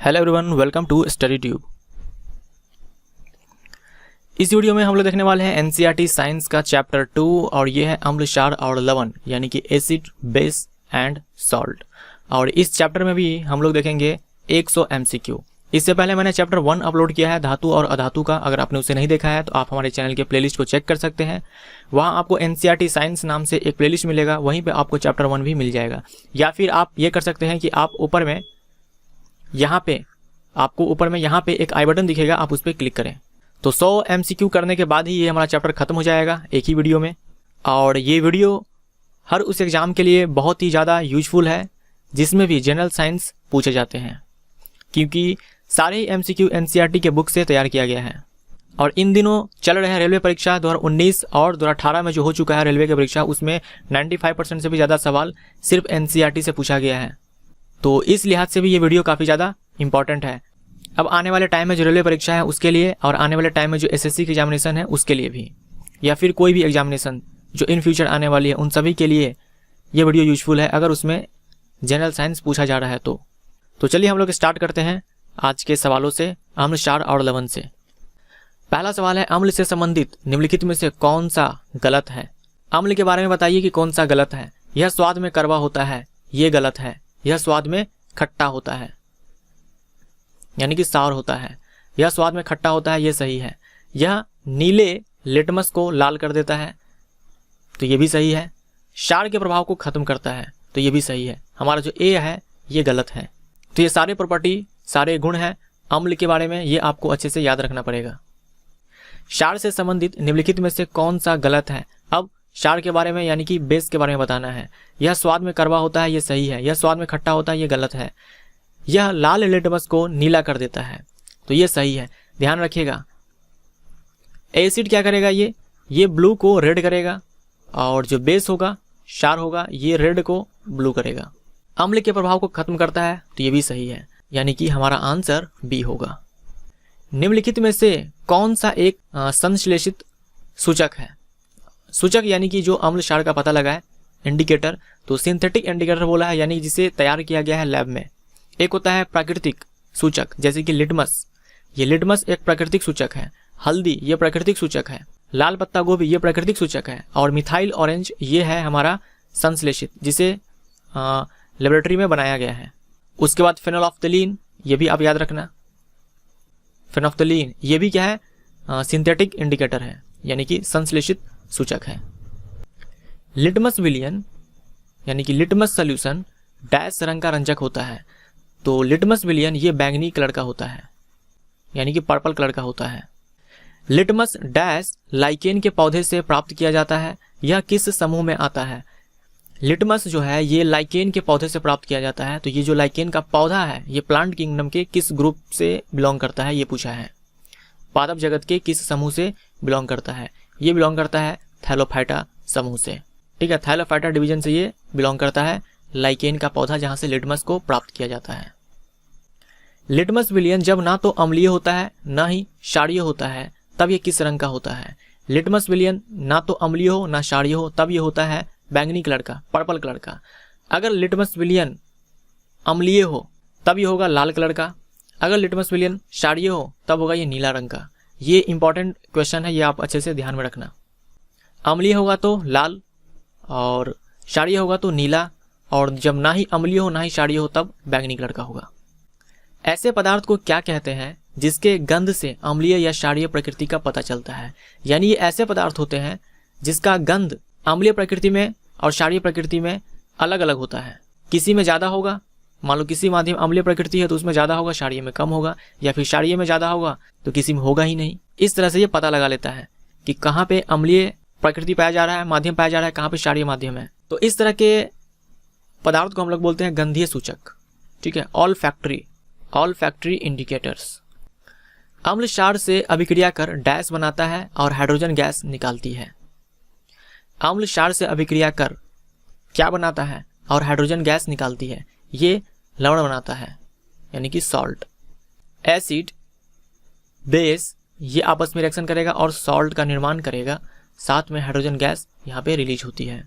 Hello everyone, welcome to study tube. इस video में हम लोग देखने वाले हैं एनसीईआरटी साइंस का चैप्टर 2 और ये है अम्ल, क्षार और लवण यानी कि एसिड, बेस एंड सॉल्ट। और इस चैप्टर में भी हम लोग देखेंगे 100 MCQ। इससे पहले मैंने चैप्टर 1 अपलोड किया है धातु और अधातु का। अगर आपने उसे नहीं देखा है तो आप हमारे चैनल के प्लेलिस्ट को चेक कर सकते हैं। वहाँ आपको एनसीईआरटी साइंस नाम से एक प्लेलिस्ट मिलेगा, वहीं पे आपको चैप्टर 1 भी मिल जाएगा। या फिर आप ये कर सकते हैं कि आप ऊपर में यहाँ पे आपको ऊपर में यहाँ पे एक आई बटन दिखेगा, आप उस पर क्लिक करें तो 100 MCQ करने के बाद ही ये हमारा चैप्टर खत्म हो जाएगा एक ही वीडियो में। और ये वीडियो हर उस एग्ज़ाम के लिए बहुत ही ज़्यादा यूजफुल है जिसमें भी जनरल साइंस पूछे जाते हैं, क्योंकि सारे MCQ एनसीईआरटी के बुक से तैयार किया गया है। और इन दिनों चल रहे हैं रेलवे परीक्षा 2019 और 2018 में जो हो चुका है रेलवे की परीक्षा, उसमें 95% से भी ज़्यादा सवाल सिर्फ एनसीईआरटी से पूछा गया है। तो इस लिहाज से भी ये वीडियो काफ़ी ज़्यादा इंपॉर्टेंट है। अब आने वाले टाइम में जो रेलवे परीक्षा है उसके लिए, और आने वाले टाइम में जो एसएससी की एग्जामिनेशन है उसके लिए भी, या फिर कोई भी एग्जामिनेशन जो इन फ्यूचर आने वाली है, उन सभी के लिए ये वीडियो यूजफुल है अगर उसमें जनरल साइंस पूछा जा रहा है तो चलिए हम लोग स्टार्ट करते हैं आज के सवालों से, अम्ल, क्षार और लवण से। पहला सवाल है, अम्ल से संबंधित निम्नलिखित में से कौन सा गलत है? अम्ल के बारे में बताइए कि कौन सा गलत है। यह स्वाद में कड़वा होता है, ये गलत है। यह स्वाद में खट्टा होता है यानी कि सार होता है। यह स्वाद में खट्टा होता है, ये सही है। यह नीले लिटमस को लाल कर देता है, तो ये भी सही है। क्षार के प्रभाव को खत्म करता है, तो ये भी सही है। हमारा जो ए है ये गलत है। तो ये सारे प्रॉपर्टी, सारे गुण हैं अम्ल के बारे में, ये आपको अच्छे से याद रखना पड़ेगा। क्षार से संबंधित निम्नलिखित में से कौन सा गलत है? अब क्षार के बारे में यानी कि बेस के बारे में बताना है। यह स्वाद में कड़वा होता है, ये सही है। यह स्वाद में खट्टा होता है, ये गलत है। यह लाल लिटमस को नीला कर देता है, तो ये सही है। ध्यान रखिएगा, एसिड क्या करेगा, ये ब्लू को रेड करेगा, और जो बेस होगा, क्षार होगा, ये रेड को ब्लू करेगा। अम्ल के प्रभाव को खत्म करता है, तो ये भी सही है, यानी कि हमारा आंसर बी होगा। निम्नलिखित में से कौन सा एक संश्लेषित सूचक है? सूचक यानी कि जो अम्ल क्षार का पता लगा है, इंडिकेटर, तो सिंथेटिक इंडिकेटर बोला है, यानी जिसे तैयार किया गया है लैब में। एक होता है प्राकृतिक सूचक, जैसे कि लिटमस, ये लिटमस एक प्राकृतिक सूचक है। हल्दी ये प्राकृतिक सूचक है। लाल पत्ता गोभी ये प्राकृतिक सूचक है। और मिथाइल ऑरेंज ये है हमारा संश्लेषित, जिसे लेबोरेटरी में बनाया गया है। उसके बाद फेनोल्फ्थलीन, ये भी आप याद रखना। फेनोल्फ्थलीन ये भी क्या है, सिंथेटिक इंडिकेटर है, यानी कि संश्लेषित सूचक है। लिटमस विलियन यानी कि लिटमस सॉल्यूशन डैश रंग का रंजक होता है, तो लिटमस विलियन ये बैंगनी कलर का होता है, यानी कि पर्पल कलर का होता है। लिटमस डैश लाइकेन के पौधे से प्राप्त किया जाता है, यह किस समूह में आता है? लिटमस जो है ये लाइकेन के पौधे से प्राप्त किया जाता है, तो ये जो लाइकेन का पौधा है ये प्लांट किंगडम के किस ग्रुप से बिलोंग करता है, ये पूछा है। पादप जगत के किस समूह से बिलोंग करता है? ये बिलोंग करता है थैलोफाइटा समूह से। ठीक है, थैलोफाइटा डिवीजन से ये बिलोंग करता है, लाइकेन का पौधा जहां से लिटमस को प्राप्त किया जाता है। लिटमस विलियन जब ना तो अम्लीय होता है ना ही क्षारीय होता है, तब ये किस रंग का होता है? लिटमस विलियन ना तो अम्लीय हो ना क्षारीय हो, तब ये होता है बैंगनी कलर का, पर्पल कलर का। अगर लिटमस विलियन अम्लीय हो तब ये होगा लाल कलर का। अगर लिटमस विलियन क्षारीय हो तब होगा ये नीला रंग का। ये इंपॉर्टेंट क्वेश्चन है, ये आप अच्छे से ध्यान में रखना। अम्लीय होगा तो लाल और क्षारीय होगा तो नीला, और जब ना ही अम्लीय हो ना ही क्षारीय हो तब बैंगनी कलर का होगा। ऐसे पदार्थ को क्या कहते हैं जिसके गंध से अम्लीय या क्षारीय प्रकृति का पता चलता है? यानी ये ऐसे पदार्थ होते हैं जिसका गंध अम्लीय प्रकृति में और क्षारीय प्रकृति में अलग अलग होता है। किसी में ज़्यादा होगा, मान लो किसी माध्यम अम्लीय प्रकृति है तो उसमें ज़्यादा होगा, क्षारीय में कम होगा, या फिर क्षारीय में ज़्यादा होगा तो किसी में होगा ही नहीं। इस तरह से ये पता लगा लेता है कि कहाँ पे अम्लीय प्रकृति पाया जा रहा है, माध्यम पाया जा रहा है, कहाँ पे क्षारीय माध्यम है। तो इस तरह के पदार्थ को हम लोग बोलते हैं गंधीय सूचक। ठीक है, ऑल फैक्ट्री इंडिकेटर्स। अम्ल क्षार से अभिक्रिया कर डैश बनाता है और हाइड्रोजन गैस निकालती है। अम्ल क्षार से अभिक्रिया कर क्या बनाता है और हाइड्रोजन गैस निकालती है? ये लवण बनाता है, यानी कि सॉल्ट। एसिड, बेस ये आपस में रिएक्शन करेगा और सॉल्ट का निर्माण करेगा, साथ में हाइड्रोजन गैस यहाँ पे रिलीज होती है।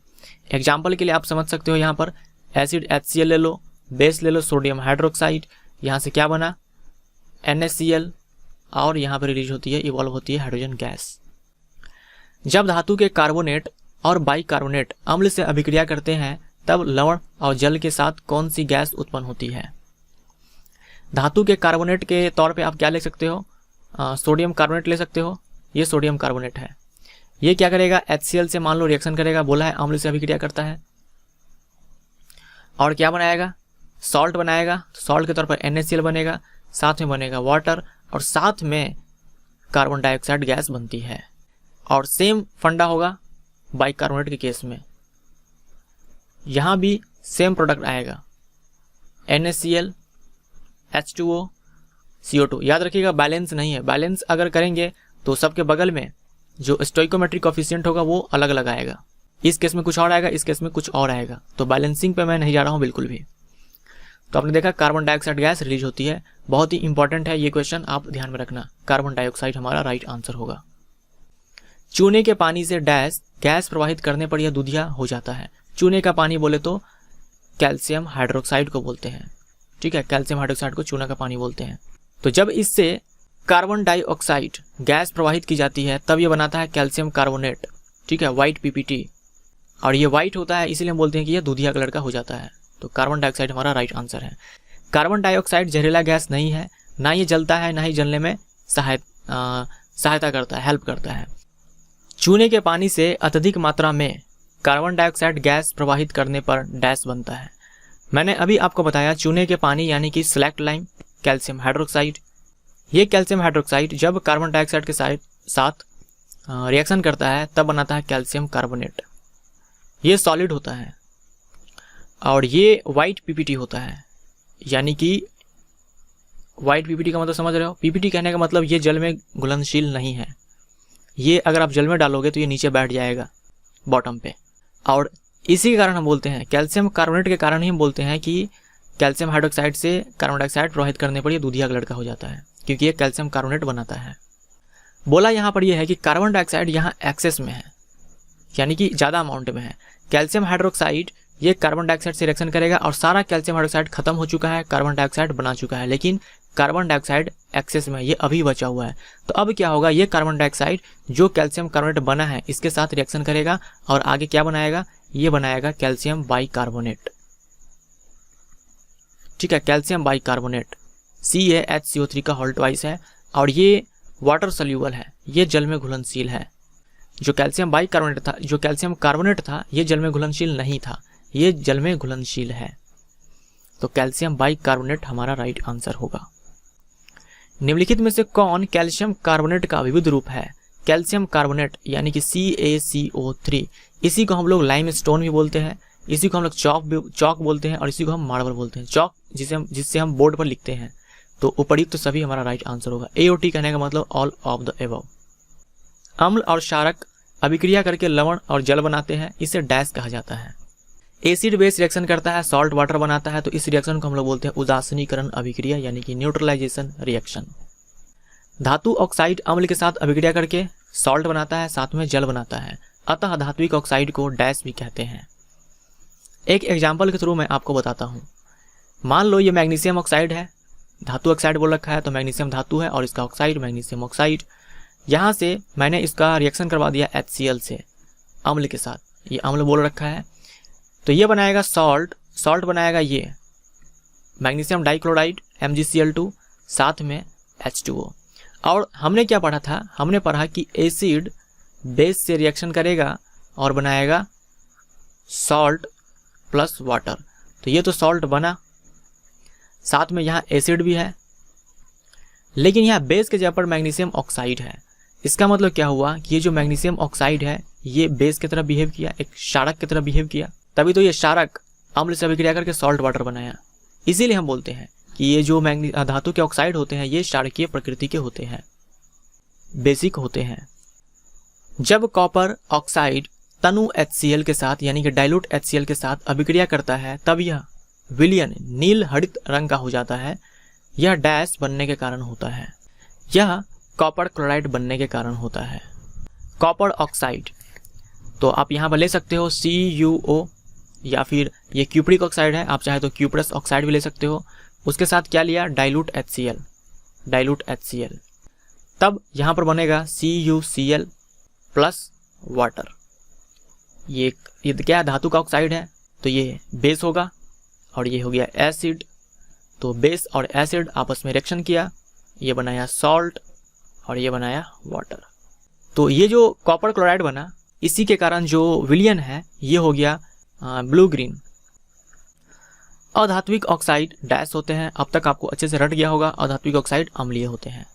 एग्जाम्पल के लिए आप समझ सकते हो, यहाँ पर एसिड HCl ले लो, बेस ले लो सोडियम हाइड्रोक्साइड, यहाँ से क्या बना, NaCl और यहाँ पर रिलीज होती है, इवॉल्व होती है हाइड्रोजन गैस। जब धातु के कार्बोनेट और बाइकार्बोनेट अम्ल से अभिक्रिया करते हैं तब लवण और जल के साथ कौन सी गैस उत्पन्न होती है? धातु के कार्बोनेट के तौर पे आप क्या ले सकते हो? सोडियम कार्बोनेट ले सकते हो। ये सोडियम कार्बोनेट है। ये क्या करेगा? HCl से मान लो रिएक्शन करेगा, बोला है अम्ल से अभिक्रिया करता है, और क्या बनाएगा? सॉल्ट बनाएगा। सॉल्ट के तौर पर NaCl बनेगा, साथ में बनेगा वाटर, और साथ में कार्बन डाइऑक्साइड गैस बनती है। और सेम फंडा होगा बाइकार्बोनेट के केस में, यहाँ भी सेम प्रोडक्ट आएगा, NaCl H2O CO2। याद रखिएगा बैलेंस नहीं है, बैलेंस अगर करेंगे तो सबके बगल में जो स्टोइकोमेट्रिक कोफिशिएंट होगा वो अलग अलग आएगा। इस केस में कुछ और आएगा, इस केस में कुछ और आएगा, तो बैलेंसिंग पे मैं नहीं जा रहा हूँ बिल्कुल भी। तो आपने देखा कार्बन डाइऑक्साइड गैस रिलीज होती है। बहुत ही इंपॉर्टेंट है ये क्वेश्चन, आप ध्यान में रखना। कार्बन डाइऑक्साइड हमारा राइट आंसर होगा। चूने के पानी से डैश गैस प्रवाहित करने पर यह दूधिया हो जाता है। चूने का पानी बोले तो कैल्शियम हाइड्रोक्साइड को बोलते हैं, ठीक है, कैल्शियम हाइड्रोक्साइड को चूना का पानी बोलते हैं। तो जब इससे कार्बन डाइऑक्साइड गैस प्रवाहित की जाती है तब ये बनाता है कैल्शियम कार्बोनेट, ठीक है, व्हाइट PPT। और ये व्हाइट होता है इसीलिए हम बोलते हैं कि यह दूधिया कलर का हो जाता है। तो कार्बन डाइऑक्साइड हमारा राइट आंसर है। कार्बन डाइऑक्साइड जहरीला गैस नहीं है, ना ये जलता है, ना ही जलने में सहायता करता है, हेल्प करता है। चूने के पानी से अत्यधिक मात्रा में कार्बन डाइऑक्साइड गैस प्रवाहित करने पर डैश बनता है। मैंने अभी आपको बताया चूने के पानी यानी कि स्लैक्ट लाइम, कैल्शियम हाइड्रोक्साइड। ये कैल्शियम हाइड्रोक्साइड जब कार्बन डाइऑक्साइड के साथ रिएक्शन करता है तब बनाता है कैल्शियम कार्बोनेट। ये सॉलिड होता है और ये व्हाइट PPT होता है, यानी कि व्हाइट PPT का मतलब समझ रहे हो? PPT कहने का मतलब ये जल में घुलनशील नहीं है। ये अगर आप जल में डालोगे तो ये नीचे बैठ जाएगा बॉटम पे, और इसी के कारण हम बोलते हैं, कैल्शियम कार्बोनेट के कारण ही हम बोलते हैं कि कैल्शियम हाइड्रोक्साइड से कार्बन डाइऑक्साइड प्रवाहित करने पर ये दूधिया कलर का हो जाता है, क्योंकि ये कैल्शियम कार्बोनेट बनाता है। बोला यहाँ पर यह है कि कार्बन डाइऑक्साइड यहाँ एक्सेस में है, यानी कि ज़्यादा अमाउंट में है। कैल्शियम हाइड्रोक्साइड ये कार्बन डाइऑक्साइड से रिएक्शन करेगा और सारा कैल्शियम हाइड्रोक्साइड खत्म हो चुका है, कार्बन डाइऑक्साइड बना चुका है, लेकिन कार्बन डाइऑक्साइड एक्सेस में, ये अभी बचा हुआ है। तो अब क्या होगा? ये कार्बन डाइऑक्साइड जो कैल्शियम कार्बोनेट बना है इसके साथ रिएक्शन करेगा और आगे क्या बनाएगा? ये बनाएगा कैल्शियम बाइकार्बोनेट, ठीक है, कैल्शियम बाइकार्बोनेट। CaHCO3 का होल ट्वाइस है और ये वाटर सोल्यूबल है, ये जल में घुलनशील है। जो कैल्शियम बाइकार्बोनेट था, जो कैल्शियम कार्बोनेट था, ये जल में घुलनशील नहीं था, ये जल में घुलनशील है। तो कैल्शियम बाइकार्बोनेट हमारा राइट आंसर होगा। निम्नलिखित में से कौन कैल्शियम कार्बोनेट का विविध रूप है? कैल्शियम कार्बोनेट यानी कि CaCO3, इसी को हम लोग लाइम स्टोन भी बोलते हैं, इसी को हम लोग चौक बोलते हैं, और इसी को हम मार्बल बोलते हैं। चौक जिससे हम बोर्ड पर लिखते हैं। तो उपर्युक्त तो सभी हमारा राइट आंसर होगा। AOT कहने का मतलब ऑल ऑफ द एबव। अम्ल और क्षारक अभिक्रिया करके लवण और जल बनाते हैं, इसे डैश कहा जाता है। एसिड बेस रिएक्शन करता है, सॉल्ट वाटर बनाता है, तो इस रिएक्शन को हम लोग बोलते हैं उदासीनीकरण अभिक्रिया यानी कि न्यूट्रलाइजेशन रिएक्शन। धातु ऑक्साइड अम्ल के साथ अभिक्रिया करके सॉल्ट बनाता है, साथ में जल बनाता है, अतः धात्विक ऑक्साइड को डैश भी कहते हैं। एक एग्जाम्पल के थ्रू मैं आपको बताता हूँ। मान लो ये मैग्नीशियम ऑक्साइड है, धातु ऑक्साइड बोल रखा है, तो मैग्नीशियम धातु है और इसका ऑक्साइड मैग्नीशियम ऑक्साइड। यहाँ से मैंने इसका रिएक्शन करवा दिया HCl से अम्ल के साथ, ये अम्ल बोल रखा है, तो ये बनाएगा सॉल्ट बनाएगा ये मैग्नीशियम डाइक्लोराइड MgCl2, साथ में H2O। और हमने क्या पढ़ा था? हमने पढ़ा कि एसिड बेस से रिएक्शन करेगा और बनाएगा सॉल्ट प्लस वाटर। तो ये तो सॉल्ट बना, साथ में यहाँ एसिड भी है, लेकिन यहाँ बेस के जगह पर मैग्नीशियम ऑक्साइड है। इसका मतलब क्या हुआ कि ये जो मैग्नीशियम ऑक्साइड है ये बेस की तरह बिहेव किया, एक क्षारक की तरह बिहेव किया, तभी तो ये क्षारक अम्ल से अभिक्रिया करके सॉल्ट वाटर बनाया। इसीलिए हम बोलते हैं कि ये जो धातु के ऑक्साइड होते हैं ये क्षारकीय प्रकृति के होते हैं, बेसिक होते हैं। जब कॉपर ऑक्साइड तनु HCl के साथ यानी कि डाइल्यूट HCl के साथ अभिक्रिया करता है तब यह विलयन नील हरित रंग का हो जाता है। यह डैश बनने के कारण होता है, यह कॉपर क्लोराइड बनने के कारण होता है। कॉपर ऑक्साइड तो आप यहाँ पर ले सकते हो CuO, या फिर ये क्यूप्रिक ऑक्साइड है, आप चाहे तो क्यूप्रस ऑक्साइड भी ले सकते हो। उसके साथ क्या लिया? डाइल्यूट HCl, डाइल्यूट HCl, तब यहाँ पर बनेगा CuCl प्लस वाटर। ये क्या धातु का ऑक्साइड है, तो ये बेस होगा और ये हो गया एसिड। तो बेस और एसिड आपस में रिएक्शन किया, ये बनाया सॉल्ट और ये बनाया वाटर। तो ये जो कॉपर क्लोराइड बना, इसी के कारण जो विलियन है ये हो गया ब्लू ग्रीन। अधात्विक ऑक्साइड डैश होते हैं, अब तक आपको अच्छे से रट गया होगा, अधात्विक ऑक्साइड अम्लीय होते हैं।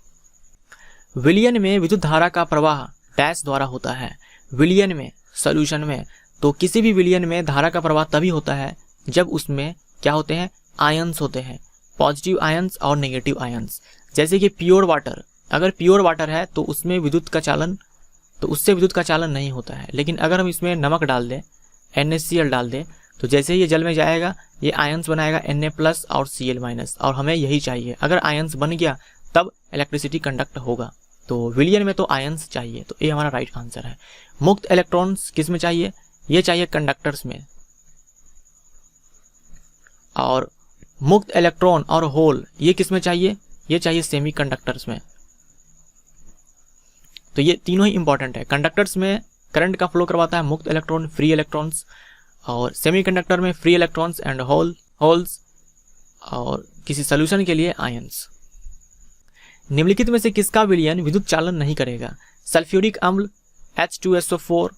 विलियन में विद्युत धारा का प्रवाह डैश द्वारा होता है। विलियन में, सॉल्यूशन में, तो किसी भी विलियन में धारा का प्रवाह तभी होता है जब उसमें क्या होते हैं, आयंस होते हैं, पॉजिटिव आयंस और नेगेटिव आयंस। जैसे कि प्योर वाटर, अगर प्योर वाटर है तो उसमें विद्युत का चालन, तो उससे विद्युत का चालन नहीं होता है। लेकिन अगर हम इसमें नमक डाल दें, NaCl डाल दें, तो जैसे ही ये जल में जाएगा ये आयंस बनाएगा Na+ और Cl-, और हमें यही चाहिए। अगर आयंस बन गया तब इलेक्ट्रिसिटी कंडक्ट होगा। तो विलियन में तो आयंस चाहिए, तो ये हमारा राइट आंसर है। मुक्त इलेक्ट्रॉन्स किस में चाहिए, ये चाहिए कंडक्टर्स में, और मुक्त इलेक्ट्रॉन और होल ये किस में चाहिए, ये चाहिए सेमीकंडक्टर्स में। तो ये तीनों ही इंपॉर्टेंट है। कंडक्टर्स में करंट का फ्लो करवाता है मुक्त इलेक्ट्रॉन, फ्री इलेक्ट्रॉन्स, और सेमीकंडक्टर में फ्री इलेक्ट्रॉन्स एंड होल्स, और किसी सॉल्यूशन के लिए आयंस। निम्नलिखित में से किसका विलयन विद्युत चालन नहीं करेगा? सल्फ्यूरिक अम्ल H2SO4,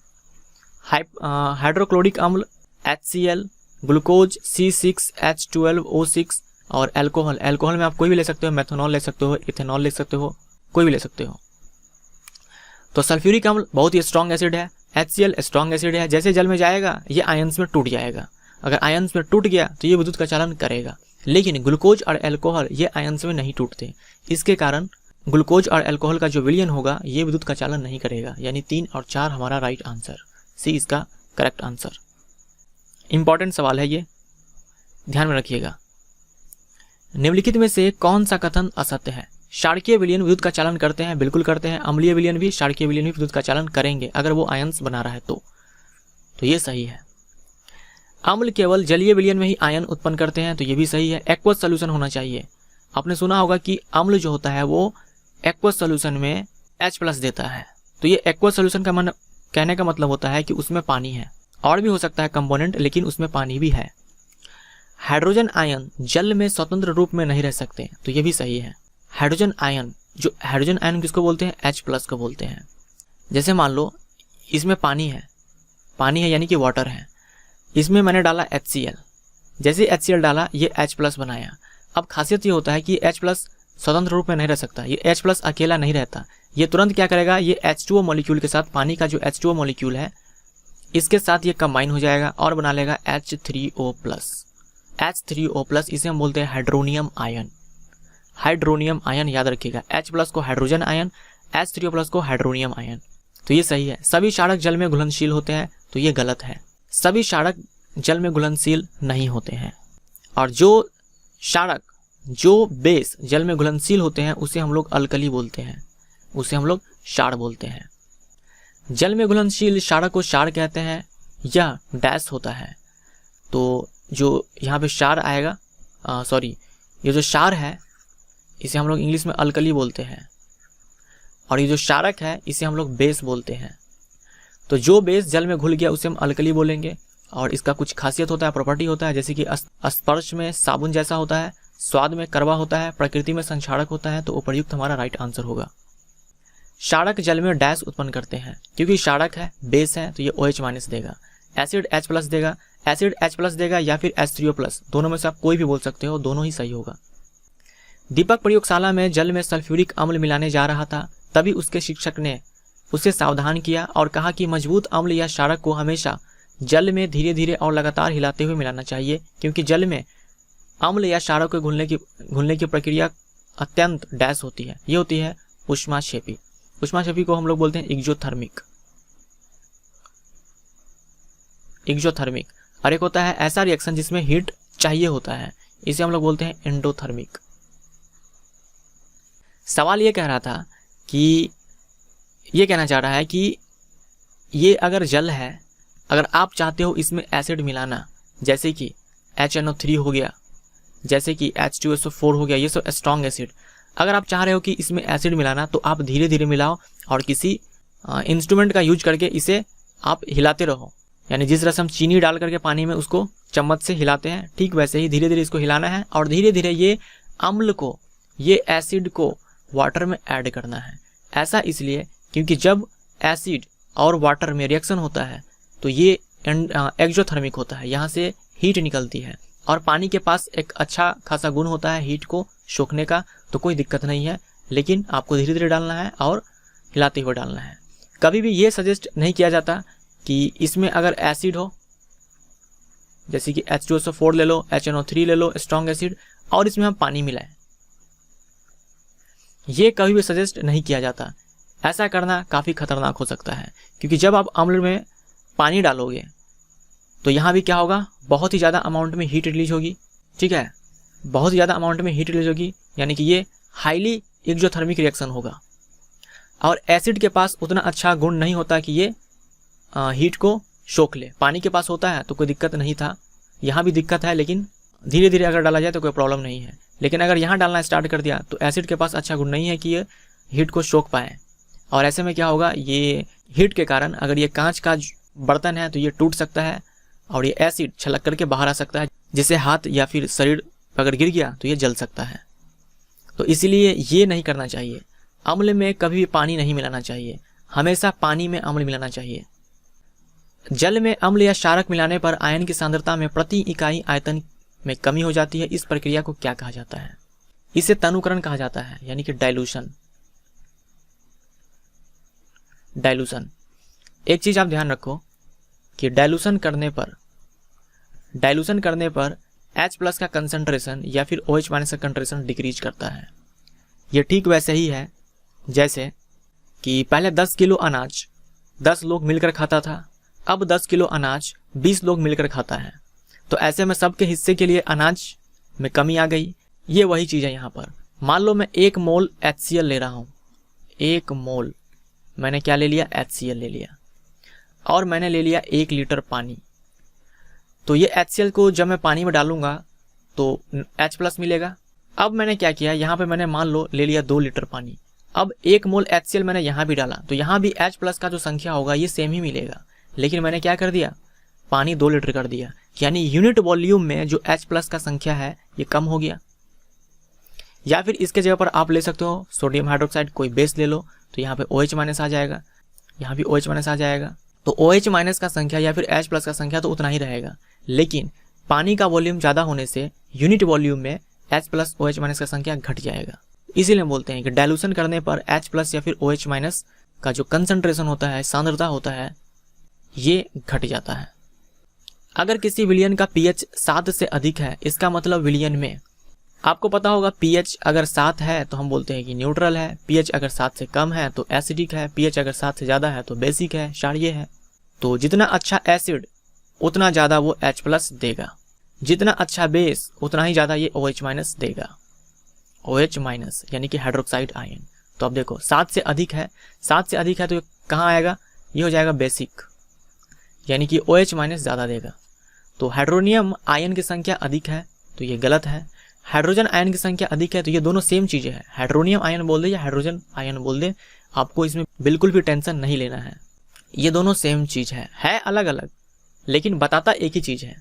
हाइड्रोक्लोरिक अम्ल HCl, ग्लूकोज C6H12O6, और अल्कोहल। अल्कोहल में आप कोई भी ले सकते हो, मेथनॉल ले सकते हो, इथेनॉल ले सकते हो, कोई भी ले सकते हो। तो सल्फ्यूरिक अम्ल बहुत ही स्ट्रॉन्ग एसिड है, HCl स्ट्रॉन्ग एसिड है, जैसे जल में जाएगा ये आयंस में टूट जाएगा। अगर आयंस में टूट गया तो ये विद्युत का चालन करेगा। लेकिन ग्लूकोज और अल्कोहल ये आयंस में नहीं टूटते, इसके कारण ग्लूकोज और अल्कोहल का जो विलयन होगा ये विद्युत का चालन नहीं करेगा। यानी 3 और 4 हमारा राइट आंसर, सी इसका करेक्ट आंसर। इंपॉर्टेंट सवाल है ये, ध्यान में रखिएगा। निम्नलिखित में से कौन सा कथन असत्य है? क्षारकीय विलयन विद्युत का चालन करते हैं, बिल्कुल करते हैं। अम्लीय विलयन भी, क्षारकीय विलयन भी विद्युत का चालन करेंगे अगर वो आयंस बना रहा है तो ये सही है। अम्ल केवल जलीय विलयन में ही आयन उत्पन्न करते हैं, तो ये भी सही है। एक्वस सॉल्यूशन होना चाहिए। आपने सुना होगा कि अम्ल जो होता है वो एक्वस सॉल्यूशन में H+ देता है, तो ये एक्वस सॉल्यूशन का कहने का मतलब होता है कि उसमें पानी है, और भी हो सकता है कंपोनेंट, लेकिन उसमें पानी भी है। हाइड्रोजन आयन जल में स्वतंत्र रूप में नहीं रह सकते, तो ये भी सही है। हाइड्रोजन आयन, जो हाइड्रोजन आयन किसको बोलते हैं? H+ को बोलते हैं। जैसे मान लो इसमें पानी है यानी कि वाटर है, इसमें मैंने डाला HCl, जैसे HCl डाला ये H+ बनाया। अब खासियत ये होता है कि H+ स्वतंत्र रूप में नहीं रह सकता, ये H+ अकेला नहीं रहता, ये तुरंत क्या करेगा, ये H2O मॉलिक्यूल के साथ, पानी का जो H2O मॉलिक्यूल है इसके साथ ये कंबाइन हो जाएगा और बना लेगा H3O+। H3O+, इसे हम बोलते हैं हाइड्रोनियम आयन। हाइड्रोनियम आयन याद रखिएगा, H+ को हाइड्रोजन आयन, H3O+ को हाइड्रोनियम आयन। तो ये सही है। सभी क्षारक जल में घुलनशील होते हैं, तो ये गलत है। सभी क्षारक जल में घुलनशील नहीं होते हैं, और जो क्षारक, जो बेस जल में घुलनशील होते हैं उसे हम लोग अल्कली बोलते हैं, उसे हम लोग क्षार बोलते हैं। जल में घुलनशील क्षारक को क्षार कहते हैं, यह डैश होता है। तो जो यहाँ पे क्षार आएगा, ये जो क्षार है इसे हम लोग इंग्लिश में अल्कली बोलते हैं, और ये जो क्षारक है इसे हम लोग बेस बोलते हैं। तो जो बेस जल में घुल गया उसे हम अल्कली बोलेंगे, और इसका कुछ खासियत होता है, प्रॉपर्टी होता है, जैसे कि स्पर्श में साबुन जैसा होता है, स्वाद में कड़वा होता है, प्रकृति में संक्षारक होता है। तो उपर्युक्त हमारा राइट आंसर होगा। क्षारक जल में डैश उत्पन्न करते हैं, क्योंकि क्षारक है, बेस है, तो ये OH- देगा। एसिड H+ देगा, एसिड H+ देगा या फिर H3O+, दोनों में से आप कोई भी बोल सकते हो, दोनों ही सही होगा। दीपक प्रयोगशाला में जल में सल्फ्यूरिक अम्ल मिलाने जा रहा था, तभी उसके शिक्षक ने उसे सावधान किया और कहा कि मजबूत अम्ल या क्षारक को हमेशा जल में धीरे धीरे और लगातार हिलाते हुए मिलाना चाहिए, क्योंकि जल में अम्ल या क्षारक के घुलने की प्रक्रिया अत्यंत डैश होती है। ये होती है ऊष्माक्षेपी। ऊष्माक्षेपी को हम लोग बोलते हैं एक्जोथर्मिक। और एक होता है ऐसा रिएक्शन जिसमें हीट चाहिए होता है, इसे हम लोग बोलते हैं एंडोथर्मिक। सवाल ये कह रहा था कि ये कहना चाह रहा है कि ये अगर जल है, अगर आप चाहते हो इसमें एसिड मिलाना, जैसे कि HNO3 हो गया, जैसे कि H2SO4 हो गया, ये सब स्ट्रॉन्ग एसिड, अगर आप चाह रहे हो कि इसमें एसिड मिलाना तो आप धीरे धीरे मिलाओ और किसी इंस्ट्रूमेंट का यूज करके इसे आप हिलाते रहो। यानी जिस तरह से हम चीनी डाल करके पानी में उसको चम्मच से हिलाते हैं, ठीक वैसे ही धीरे धीरे इसको हिलाना है और धीरे धीरे ये अम्ल को, ये एसिड को वाटर में ऐड करना है। ऐसा इसलिए क्योंकि जब एसिड और वाटर में रिएक्शन होता है तो ये एक्सोथर्मिक होता है, यहाँ से हीट निकलती है और पानी के पास एक अच्छा खासा गुण होता है हीट को सोखने का, तो कोई दिक्कत नहीं है। लेकिन आपको धीरे धीरे डालना है और हिलाते हुए डालना है। कभी भी ये सजेस्ट नहीं किया जाता कि इसमें अगर एसिड हो, जैसे कि H2SO4 ले लो, HNO3 ले लो, स्ट्रॉन्ग एसिड, और इसमें हम पानी मिलाएं, ये कभी भी सजेस्ट नहीं किया जाता। ऐसा करना काफ़ी खतरनाक हो सकता है क्योंकि जब आप अम्ल में पानी डालोगे तो यहाँ भी क्या होगा, बहुत ही ज़्यादा अमाउंट में हीट रिलीज होगी। ठीक है, बहुत ही ज़्यादा अमाउंट में हीट रिलीज होगी, यानी कि ये हाईली एक्सोथर्मिक रिएक्शन होगा। और एसिड के पास उतना अच्छा गुण नहीं होता कि ये हीट को सोख ले। पानी के पास होता है तो कोई दिक्कत नहीं था, यहाँ भी दिक्कत है, लेकिन धीरे धीरे अगर डाला जाए तो कोई प्रॉब्लम नहीं है। लेकिन अगर यहाँ डालना स्टार्ट कर दिया तो एसिड के पास अच्छा गुण नहीं है कि ये हीट को सोख पाए। और ऐसे में क्या होगा, ये हीट के कारण अगर ये कांच का बर्तन है तो ये टूट सकता है और ये एसिड छलक करके बाहर आ सकता है, जिससे हाथ या फिर शरीर अगर गिर गया तो ये जल सकता है। तो इसीलिए ये नहीं करना चाहिए। अम्ल में कभी भी पानी नहीं मिलाना चाहिए, हमेशा पानी में अम्ल मिलाना चाहिए। जल में अम्ल या क्षारक मिलाने पर आयन की सांद्रता में प्रति इकाई आयतन में कमी हो जाती है। इस प्रक्रिया को क्या कहा जाता है? इसे तनुकरण कहा जाता है, यानी कि डाइल्यूशन। डाइल्यूशन, एक चीज आप ध्यान रखो कि डाइल्यूशन करने पर H+ का कंसंट्रेशन या फिर OH- का कंसंट्रेशन डिक्रीज करता है। ये ठीक वैसे ही है जैसे कि पहले 10 किलो अनाज 10 लोग मिलकर खाता था, अब 10 किलो अनाज 20 लोग मिलकर खाता है। तो ऐसे में सबके हिस्से के लिए अनाज में कमी आ गई। ये वही चीज़ है यहाँ पर। मान लो मैं 1 मोल HCl ले रहा हूँ, 1 मोल मैंने क्या ले लिया, HCl ले लिया, और मैंने ले लिया 1 लीटर पानी। तो ये HCl को जब मैं पानी में डालूंगा तो H+ मिलेगा। अब मैंने क्या किया, यहाँ पे मैंने मान लो ले लिया 2 लीटर पानी, अब 1 मोल HCl मैंने यहाँ भी डाला, तो यहाँ भी H+ का जो संख्या होगा ये सेम ही मिलेगा। लेकिन मैंने क्या कर दिया, पानी 2 लीटर कर दिया, यानी यूनिट वॉल्यूम में जो H+ का संख्या है ये कम हो गया। या फिर इसके जगह पर आप ले सकते हो सोडियम हाइड्रोक्साइड, कोई बेस ले लो, तो यहाँ पे OH- आ जाएगा, यहाँ भी OH- आ जाएगा। तो OH- का संख्या या फिर H+ का संख्या तो उतना ही रहेगा, लेकिन पानी का वॉल्यूम ज़्यादा होने से यूनिट वॉल्यूम में H+ OH- का संख्या घट जाएगा। इसीलिए बोलते हैं कि डाइल्यूशन करने पर H+ या फिर OH- का जो कंसंट्रेशन होता है, सांद्रता होता है, ये घट जाता है। अगर किसी विलयन का pH 7 से अधिक है, इसका मतलब विलयन में, आपको पता होगा pH अगर 7 है तो हम बोलते हैं कि न्यूट्रल है, pH अगर 7 से कम है तो एसिडिक है, pH अगर 7 से ज़्यादा है तो बेसिक है, क्षारीय है। तो जितना अच्छा एसिड उतना ज़्यादा वो H+ देगा, जितना अच्छा बेस उतना ही ज़्यादा ये OH- देगा। OH- यानी कि हाइड्रोक्साइड आयन। तो अब देखो 7 से अधिक है, 7 से अधिक है तो ये कहाँ आएगा, ये हो जाएगा बेसिक, यानी कि OH- ज़्यादा देगा। तो हाइड्रोनियम आयन की संख्या अधिक है तो ये गलत है, हाइड्रोजन आयन की संख्या अधिक है तो ये दोनों सेम चीज़ें हैं। हाइड्रोनियम आयन बोल दे या हाइड्रोजन आयन बोल दे, आपको इसमें बिल्कुल भी टेंशन नहीं लेना है, ये दोनों सेम चीज़ है अलग अलग लेकिन बताता एक ही चीज़ है।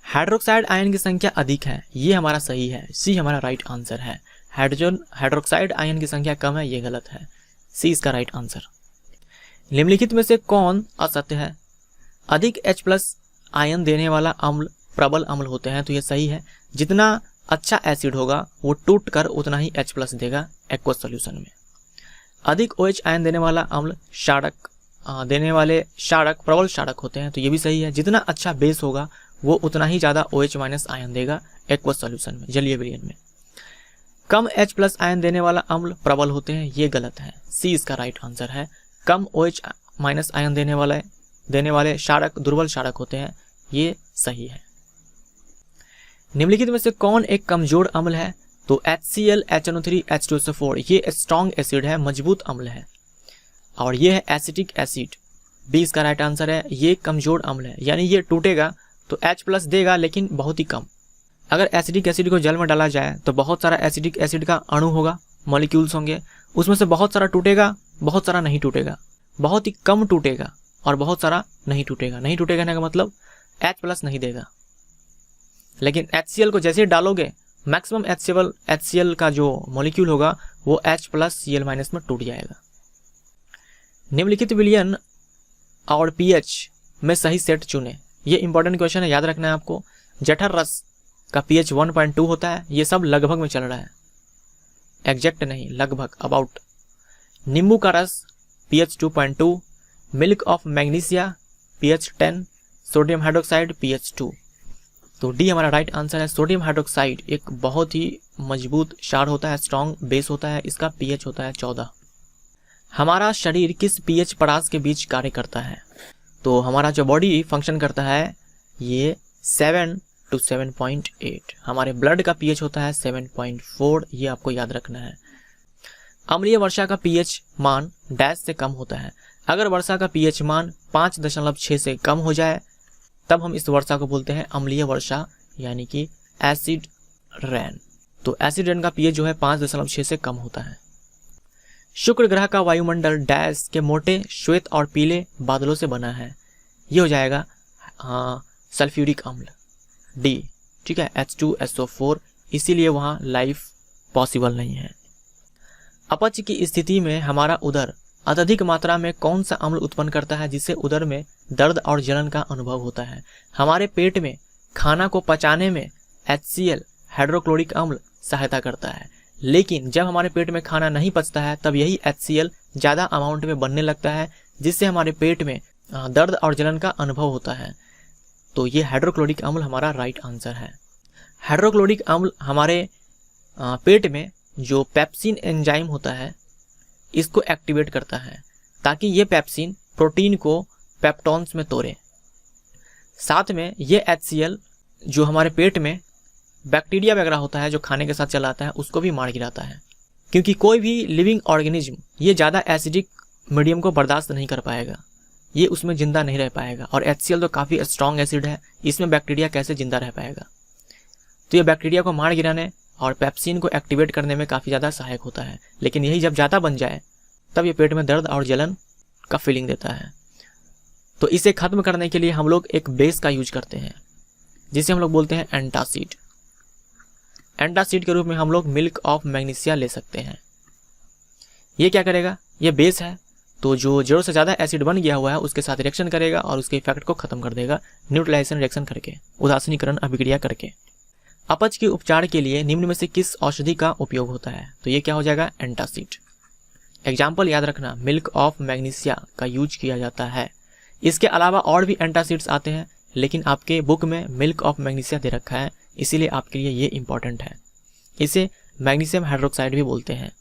हाइड्रोक्साइड आयन की संख्या अधिक है, ये हमारा सही है, सी हमारा राइट आंसर है। हाइड्रोक्साइड आयन की संख्या कम है, ये गलत है, सी इसका राइट आंसर। निम्नलिखित में से कौन असत्य है? अधिक H+ आयन देने वाला अम्ल प्रबल अम्ल होते हैं, तो ये सही है। जितना अच्छा एसिड होगा वो टूट कर उतना ही H+ देगा एक्वस सॉल्यूशन में। अधिक OH आयन देने वाला अम्ल प्रबल क्षारक होते हैं, तो ये भी सही है। जितना अच्छा बेस होगा वो उतना ही ज़्यादा OH- आयन देगा एक्वस सॉल्यूशन में, जलीय विलयन में। कम H+ आयन देने वाला अम्ल प्रबल होते हैं, ये गलत है, सी इसका राइट आंसर है। कम OH- आयन देने वाले क्षारक दुर्बल क्षारक होते हैं, ये सही है। निम्नलिखित में से कौन एक कमजोर अम्ल है? तो HCl, HNO3, H2SO4 ये स्ट्रॉन्ग एसिड है, मजबूत अम्ल है, और ये है एसिटिक एसिड, बी इसका राइट आंसर है। ये कमजोर अम्ल है, यानी ये टूटेगा तो H+ देगा लेकिन बहुत ही कम। अगर एसिडिक एसिड को जल में डाला जाए तो बहुत सारा एसिडिक एसिड का अणु होगा, मॉलिक्यूल्स होंगे, उसमें से बहुत सारा टूटेगा, बहुत सारा नहीं टूटेगा, बहुत ही कम टूटेगा और बहुत सारा नहीं टूटेगा। नहीं टूटेगा कहने का मतलब H+ नहीं देगा। लेकिन HCl को जैसे ही डालोगे मैक्सिमम HCl का जो मॉलिक्यूल होगा वो H+Cl- में टूट जाएगा। निम्नलिखित विलयन और pH में सही सेट चुने। ये इंपॉर्टेंट क्वेश्चन है, याद रखना है आपको। जठर रस का pH 1.2 होता है, ये सब लगभग में चल रहा है, एग्जैक्ट नहीं, लगभग, अबाउट। नींबू का रस pH 2.2, milk of magnesia pH 10, sodium hydroxide pH 2। तो डी हमारा राइट आंसर है। सोडियम हाइड्रोक्साइड एक बहुत ही मजबूत क्षार होता है, स्ट्रॉन्ग बेस होता है, इसका pH होता है 14। हमारा शरीर किस pH परास के बीच कार्य करता है? तो हमारा जो बॉडी फंक्शन करता है ये 7 to 7.8। हमारे ब्लड का pH होता है 7.4, ये आपको याद रखना है। अम्लीय वर्षा का pH मान डैश से कम होता है। अगर वर्षा का pH मान 5.6 से कम हो जाए तब हम इस वर्षा को बोलते हैं अम्लीय वर्षा, यानी कि एसिड रेन। तो एसिड रेन का pH जो है 5.6 से कम होता है। शुक्र ग्रह का वायुमंडल डैश के मोटे श्वेत और पीले बादलों से बना है। ये हो जाएगा सल्फ्यूरिक अम्ल, डी, ठीक है, H2SO4, इसीलिए वहाँ लाइफ पॉसिबल नहीं है। अपच की स्थिति में हमारा उदर अत्यधिक मात्रा में कौन सा अम्ल उत्पन्न करता है जिससे उदर में दर्द और जलन का अनुभव होता है? हमारे पेट में खाना को पचाने में HCl हाइड्रोक्लोरिक अम्ल सहायता करता है, लेकिन जब हमारे पेट में खाना नहीं पचता है तब यही HCl ज़्यादा अमाउंट में बनने लगता है जिससे हमारे पेट में दर्द और जलन का अनुभव होता है। तो ये हाइड्रोक्लोरिक अम्ल हमारा राइट आंसर है। हाइड्रोक्लोरिक अम्ल हमारे पेट में जो पेप्सिन एंजाइम होता है इसको एक्टिवेट करता है ताकि ये पेप्सिन प्रोटीन को पेप्टॉन्स में तोड़े। साथ में ये HCl जो हमारे पेट में बैक्टीरिया वगैरह होता है जो खाने के साथ चला आता है उसको भी मार गिराता है, क्योंकि कोई भी लिविंग ऑर्गेनिज्म ये ज़्यादा एसिडिक मीडियम को बर्दाश्त नहीं कर पाएगा, ये उसमें जिंदा नहीं रह पाएगा। और HCl तो काफ़ी स्ट्रॉन्ग एसिड है, इसमें बैक्टीरिया कैसे जिंदा रह पाएगा? तो ये बैक्टीरिया को मार गिराने और पेप्सिन को एक्टिवेट करने में काफ़ी ज़्यादा सहायक होता है। लेकिन यही जब ज़्यादा बन जाए तब ये पेट में दर्द और जलन का फीलिंग देता है। तो इसे ख़त्म करने के लिए हम लोग एक बेस का यूज करते हैं जिसे हम लोग बोलते हैं एंटासिड। एंटासिड के रूप में हम लोग मिल्क ऑफ मैग्नीशिया ले सकते हैं। ये क्या करेगा? ये बेस है, तो जो जरूरत से ज़्यादा एसिड बन गया हुआ है उसके साथ रिएक्शन करेगा और उसके इफेक्ट को खत्म कर देगा, न्यूट्रलाइजेशन रिएक्शन करके, उदासीनीकरण अभिक्रिया करके। अपच के उपचार के लिए निम्न में से किस औषधि का उपयोग होता है? तो ये क्या हो जाएगा? एंटासिड। एग्जाम्पल याद रखना, मिल्क ऑफ मैग्नीशिया का यूज किया जाता है। इसके अलावा और भी एंटासिड्स आते हैं, लेकिन आपके बुक में मिल्क ऑफ मैग्नीशिया दे रखा है, इसीलिए आपके लिए ये इंपॉर्टेंट है। इसे मैग्नीशियम हाइड्रोक्साइड भी बोलते हैं।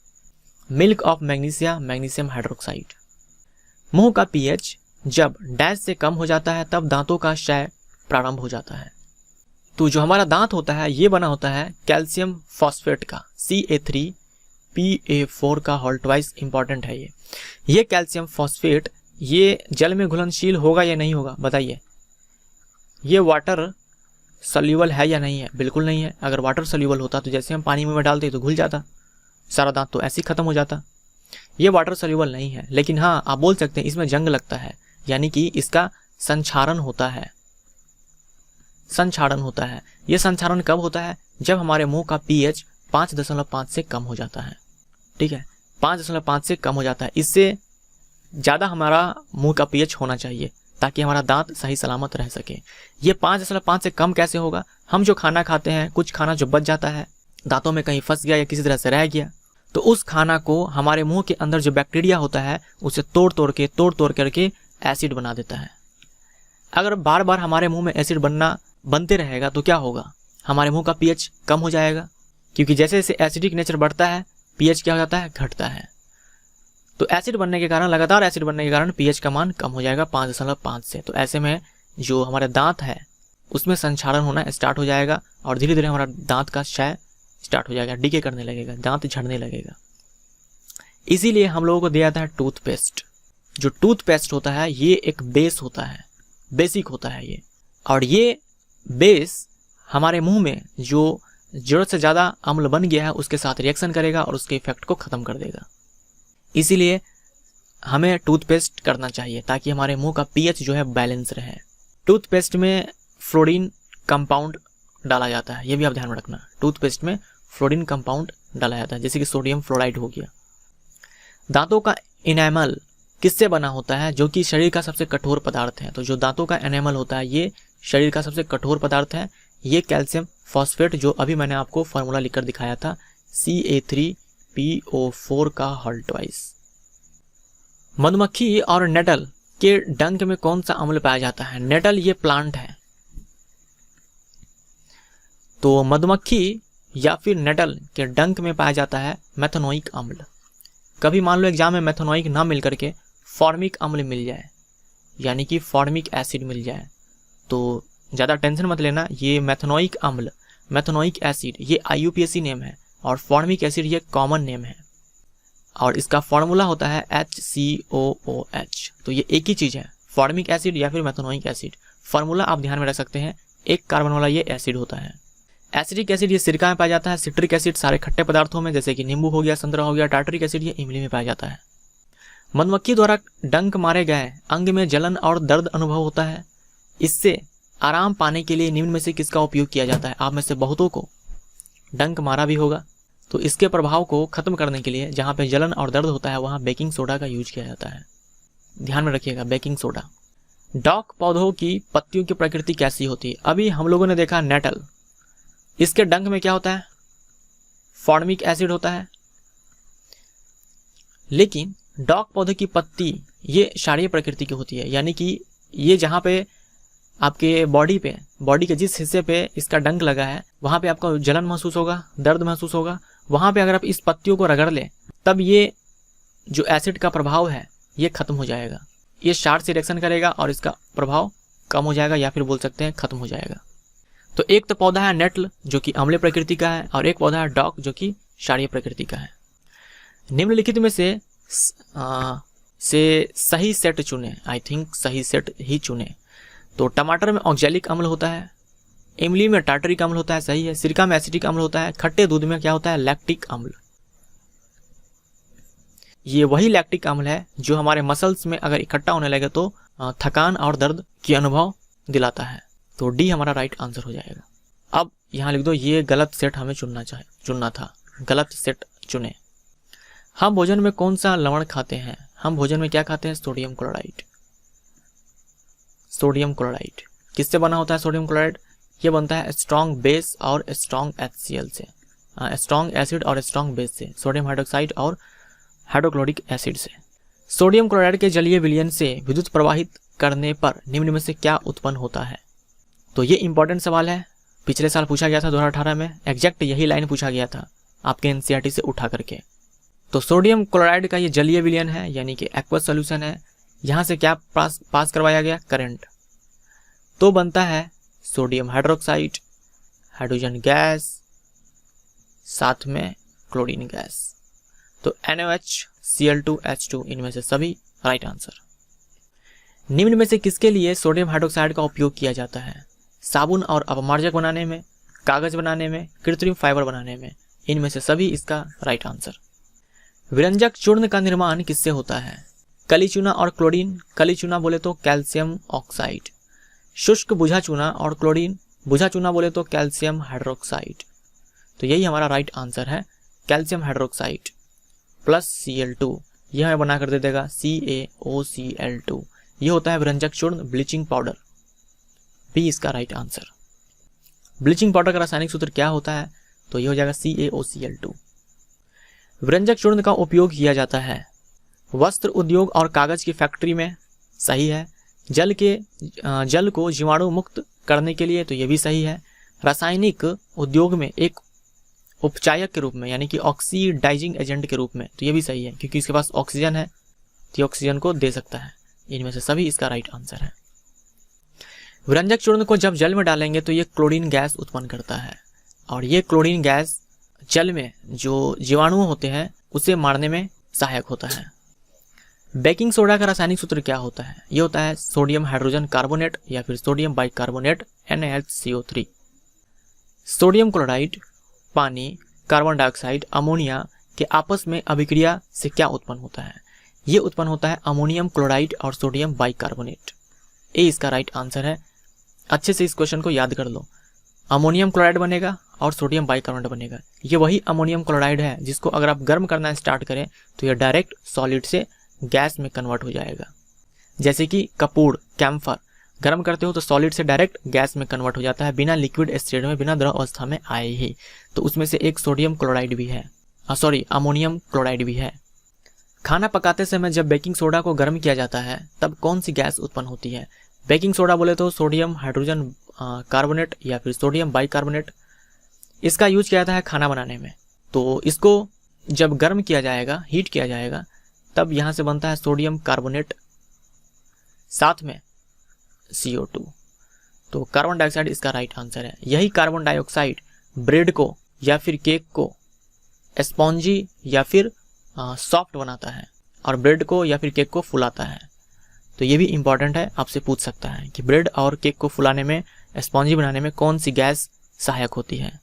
Milk of magnesia, magnesium hydroxide. मुंह का pH जब डैश से कम हो जाता है तब दांतों का क्षय प्रारंभ हो जाता है। तो जो हमारा दांत होता है ये बना होता है कैल्शियम फॉस्फेट का, Ca3PA4 का होल ट्वाइस, इंपॉर्टेंट है ये कैल्शियम फॉस्फेट ये जल में घुलनशील होगा या नहीं होगा? बताइए। ये वाटर सल्यूबल है या नहीं है? बिल्कुल नहीं है। अगर वाटर सल्यूबल होता तो जैसे हम पानी में डालते तो घुल जाता, सारा दांत तो ऐसे ही खत्म हो जाता। ये वाटर सल्यूबल नहीं है, लेकिन हाँ आप बोल सकते हैं इसमें जंग लगता है, यानी कि इसका संक्षारण होता है। संक्षारण होता है। ये संक्षारण कब होता है? जब हमारे मुंह का pH 5.5 से कम हो जाता है। ठीक है, 5.5 से कम हो जाता है। इससे ज़्यादा हमारा मुंह का pH होना चाहिए ताकि हमारा दांत सही सलामत रह सके। ये 5.5 से कम कैसे होगा? हम जो खाना खाते हैं, कुछ खाना जो बच जाता है, दांतों में कहीं फंस गया या किसी तरह से रह गया, तो उस खाना को हमारे मुंह के अंदर जो बैक्टीरिया होता है उसे तोड़ तोड़ करके एसिड बना देता है। अगर बार बार हमारे मुंह में एसिड बनते रहेगा तो क्या होगा? हमारे मुंह का pH कम हो जाएगा, क्योंकि जैसे जैसे एसिडिक नेचर बढ़ता है pH क्या हो जाता है? घटता है। तो एसिड बनने के कारण, लगातार एसिड बनने के कारण pH का मान कम हो जाएगा 5.5 से। तो ऐसे में जो हमारे दांत है उसमें संक्षारण होना स्टार्ट हो जाएगा और धीरे धीरे हमारा दांत का क्षय स्टार्ट हो जाएगा, डीके करने लगेगा, दांत झड़ने लगेगा। इसीलिए हम लोगों को दिया जाता है टूथपेस्ट। जो टूथपेस्ट होता है ये एक बेस होता है, बेसिक होता है ये। और ये बेस हमारे मुंह में जो जरूरत से ज़्यादा अम्ल बन गया है उसके साथ रिएक्शन करेगा और उसके इफेक्ट को ख़त्म कर देगा। इसीलिए हमें टूथपेस्ट करना चाहिए ताकि हमारे मुंह का पीएच जो है बैलेंस रहे। टूथपेस्ट में फ्लोरीन कंपाउंड डाला जाता है, ये भी आप ध्यान में रखना। टूथपेस्ट में फ्लोरीन कंपाउंड डाला जाता है, जैसे कि सोडियम फ्लोराइड हो गया। दांतों का इनेमल किससे बना होता है? जो कि शरीर का सबसे कठोर पदार्थ है। तो जो दांतों का एनेमल होता है ये शरीर का सबसे कठोर पदार्थ है। ये कैल्शियम फॉस्फेट, जो अभी मैंने आपको फार्मूला लिखकर दिखाया था, CA3PO4 का होल ट्वाइस। मधुमक्खी और नेटल के डंक में कौन सा अम्ल पाया जाता है? नेटल ये प्लांट है, तो मधुमक्खी या फिर नेटल के डंक में पाया जाता है मेथनोइक अम्ल। कभी मान लो एग्जाम में मेथनोइक ना मिल करके फॉर्मिक अम्ल मिल जाए, यानी कि फॉर्मिक एसिड मिल जाए, तो ज़्यादा टेंशन मत लेना। ये मेथनोइक अम्ल, मेथनोइक एसिड ये IUPAC नेम है और फॉर्मिक एसिड ये कॉमन नेम है और इसका फॉर्मूला होता है HCOOH। तो ये एक ही चीज़ है, फॉर्मिक एसिड या फिर मेथनोइक एसिड। फार्मूला आप ध्यान में रख सकते हैं, एक कार्बन वाला ये एसिड होता है। एसिडिक एसिड ये सिरका में पाया जाता है। सिट्रिक एसिड सारे खट्टे पदार्थों में, जैसे कि नींबू हो गया, संतरा हो गया। टार्टरिक एसिड ये इमली में पाया जाता है। मधुमक्खी द्वारा डंक मारे गए अंग में जलन और दर्द अनुभव होता है। इससे आराम पाने के लिए निम्न में से किसका उपयोग किया जाता है? आप में से बहुतों को डंक मारा भी होगा, तो इसके प्रभाव को खत्म करने के लिए जहाँ पे जलन और दर्द होता है वहाँ बेकिंग सोडा का यूज किया जाता है। ध्यान में रखिएगा, बेकिंग सोडा। डॉक पौधों की पत्तियों की प्रकृति कैसी होती है? अभी हम लोगों ने देखा नेटल, इसके डंक में क्या होता है? फॉर्मिक एसिड होता है। लेकिन डॉक पौधे की पत्ती ये क्षारीय प्रकृति की होती है, यानी कि ये जहाँ पे आपके बॉडी के जिस हिस्से पे इसका डंक लगा है वहाँ पे आपको जलन महसूस होगा, दर्द महसूस होगा। वहाँ पे अगर आप इस पत्तियों को रगड़ लें तब ये जो एसिड का प्रभाव है ये खत्म हो जाएगा। ये क्षार से रिएक्शन करेगा और इसका प्रभाव कम हो जाएगा या फिर बोल सकते हैं खत्म हो जाएगा। तो एक तो पौधा है नेटल जो कि अम्लीय प्रकृति का है और एक पौधा है डॉक जो कि क्षारीय प्रकृति का है। निम्नलिखित में से सही सेट चुने। आई थिंक सही सेट ही चुने। तो टमाटर में ऑक्जेलिक अम्ल होता है, इमली में टार्टरिक अम्ल होता है, सही है। सिरका में एसिटिक अम्ल होता है, खट्टे दूध में क्या होता है? लैक्टिक अम्ल। ये वही लैक्टिक अम्ल है जो हमारे मसल्स में अगर इकट्ठा होने लगे तो थकान और दर्द की अनुभव दिलाता है। तो डी हमारा राइट आंसर हो जाएगा। अब यहाँ लिख दो, ये गलत सेट हमें चुनना था, गलत सेट चुने। हम भोजन में कौन सा लवण खाते हैं? हम भोजन में क्या खाते हैं? Sodium chloride. सोडियम क्लोराइड किससे बना होता है? सोडियम क्लोराइड ये बनता है स्ट्रॉन्ग बेस और स्ट्रॉन्ग HCl से, स्ट्रॉन्ग एसिड और स्ट्रॉन्ग बेस से, सोडियम हाइड्रोक्साइड और हाइड्रोक्लोरिक एसिड से। सोडियम क्लोराइड के जलीय विलयन से विद्युत प्रवाहित करने पर निम्न में से क्या उत्पन्न होता है? तो ये इंपॉर्टेंट सवाल है, पिछले साल पूछा गया था 2018 में, एग्जैक्ट यही लाइन पूछा गया था आपके NCERT से उठा करके। तो सोडियम क्लोराइड का ये जलीय विलयन है, यानी कि एक्वस सॉल्यूशन है। यहाँ से क्या पास करवाया गया? करंट। तो बनता है सोडियम हाइड्रोक्साइड, हाइड्रोजन गैस, साथ में क्लोरीन गैस। तो NaOH, Cl2H2 इनमें से सभी राइट आंसर। निम्न में से किसके लिए सोडियम हाइड्रोक्साइड का उपयोग किया जाता है? साबुन और अपमार्जक बनाने में, कागज बनाने में, कृत्रिम फाइबर बनाने में। इनमें से सभी इसका राइट आंसर। विरंजक चूर्ण का निर्माण किससे होता है? कली चूना और क्लोरीन। कली चूना बोले तो कैल्शियम ऑक्साइड, शुष्क बुझा चूना और क्लोरीन, बुझा चूना बोले तो कैल्शियम हाइड्रोक्साइड। तो यही हमारा राइट आंसर है, कैल्शियम हाइड्रोक्साइड प्लस Cl2, यह हमें बना कर दे देगा CaOCl2। ये होता है विरंजक चूर्ण, ब्लीचिंग पाउडर। बी इसका राइट आंसर। ब्लीचिंग पाउडर का रासायनिक सूत्र क्या होता है? तो ये हो जाएगा CaOCl2। विरंजक चूर्ण का उपयोग किया जाता है वस्त्र उद्योग और कागज की फैक्ट्री में, सही है। जल को जीवाणु मुक्त करने के लिए, तो ये भी सही है। रासायनिक उद्योग में एक उपचायक के रूप में, यानी कि ऑक्सीडाइजिंग एजेंट के रूप में, तो ये भी सही है क्योंकि इसके पास ऑक्सीजन है तो ऑक्सीजन को दे सकता है। इनमें से सभी इसका राइट आंसर है। विरंजक चूर्ण को जब जल में डालेंगे तो ये क्लोरीन गैस उत्पन्न करता है और ये क्लोरीन गैस जल में जो जीवाणु होते हैं उसे मारने में सहायक होता है। बेकिंग सोडा का रासायनिक सूत्र क्या होता है? ये होता है सोडियम हाइड्रोजन कार्बोनेट या फिर sodium bicarbonate NaHCO3। Sodium chloride पानी, कार्बन डाइऑक्साइड, अमोनिया के आपस में अभिक्रिया से क्या उत्पन्न होता है? ये उत्पन्न होता है अमोनियम क्लोराइड और सोडियम बाइकार्बोनेट। ए इसका राइट आंसर है। अच्छे से इस क्वेश्चन को याद कर लो। अमोनियम क्लोराइड बनेगा और सोडियम बाइकार्बोनेट बनेगा। ये वही अमोनियम क्लोराइड है जिसको अगर आप गर्म करना स्टार्ट करें तो यह डायरेक्ट सॉलिड से गैस में कन्वर्ट हो जाएगा। जैसे कि कपूर, कैम्फर गर्म करते हो तो सॉलिड से डायरेक्ट गैस में कन्वर्ट हो जाता है बिना लिक्विड स्टेट में, बिना द्रव अवस्था में आए ही। तो उसमें से एक सोडियम क्लोराइड भी है, अमोनियम क्लोराइड भी है। खाना पकाते समय जब बेकिंग सोडा को गर्म किया जाता है तब कौन सी गैस उत्पन्न होती है? बेकिंग सोडा बोले तो सोडियम हाइड्रोजन कार्बोनेट या फिर सोडियम बाइकार्बोनेट। इसका यूज किया जाता है खाना बनाने में। तो इसको जब गर्म किया जाएगा, हीट किया जाएगा, तब यहाँ से बनता है सोडियम कार्बोनेट, साथ में CO2। तो कार्बन डाइऑक्साइड इसका राइट आंसर है। यही कार्बन डाइऑक्साइड ब्रेड को या फिर केक को स्पॉन्जी या फिर सॉफ्ट बनाता है और ब्रेड को या फिर केक को फुलाता है। तो ये भी इंपॉर्टेंट है, आपसे पूछ सकता है कि ब्रेड और केक को फुलाने में, स्पॉन्जी बनाने में कौन सी गैस सहायक होती है?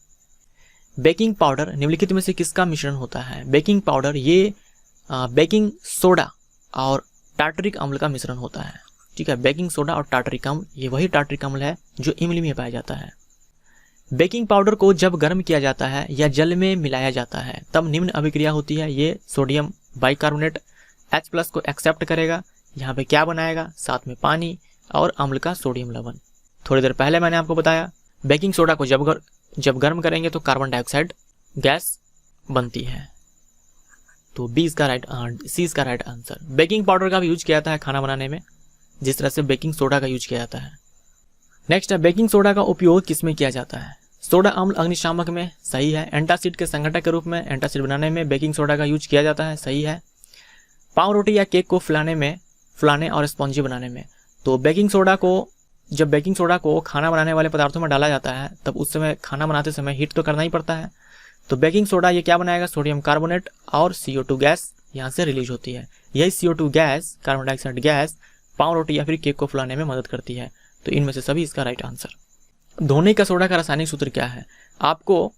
बेकिंग पाउडर निम्नलिखित में से किसका मिश्रण होता है? बेकिंग पाउडर ये बेकिंग सोडा और टार्टरिक अम्ल का मिश्रण होता है। ठीक है, बेकिंग सोडा और टार्टरिक अम्ल, ये वही टार्टरिक अम्ल है जो इमली में पाया जाता है। बेकिंग पाउडर को जब गर्म किया जाता है या जल में मिलाया जाता है तब निम्न अभिक्रिया होती है। ये सोडियम बाइकार्बोनेट H+ को एक्सेप्ट करेगा, यहाँ पे क्या बनाएगा? साथ में पानी और अम्ल का सोडियम लवण। थोड़ी देर पहले मैंने आपको बताया बेकिंग सोडा को जब गर्म करेंगे तो कार्बन डाइऑक्साइड गैस बनती है। तो सी इसका राइट आंसर। बेकिंग पाउडर का भी यूज किया जाता है खाना बनाने में, जिस तरह से बेकिंग सोडा का यूज किया जाता है। नेक्स्ट है, बेकिंग सोडा का उपयोग किसमें किया जाता है? सोडा अम्ल अग्निशामक में, सही है। एंटासिड के संघटक के रूप में एंटासिड बनाने में बेकिंग सोडा का यूज किया जाता है, सही है। पाव रोटी या केक को फुलाने और स्पॉन्जी बनाने में। तो जब बेकिंग सोडा को खाना बनाने वाले पदार्थों में डाला जाता है तब उस समय खाना बनाते समय हीट तो करना ही पड़ता है। तो बेकिंग सोडा ये क्या बनाएगा? सोडियम कार्बोनेट और CO2 गैस यहाँ से रिलीज होती है। यही CO2 gas, carbon dioxide gas, पाव रोटी या फिर केक को फुलाने में मदद करती है। तो इनमें से सभी इसका राइट आंसर। धोने का सोडा का रासायनिक सूत्र क्या है? आपको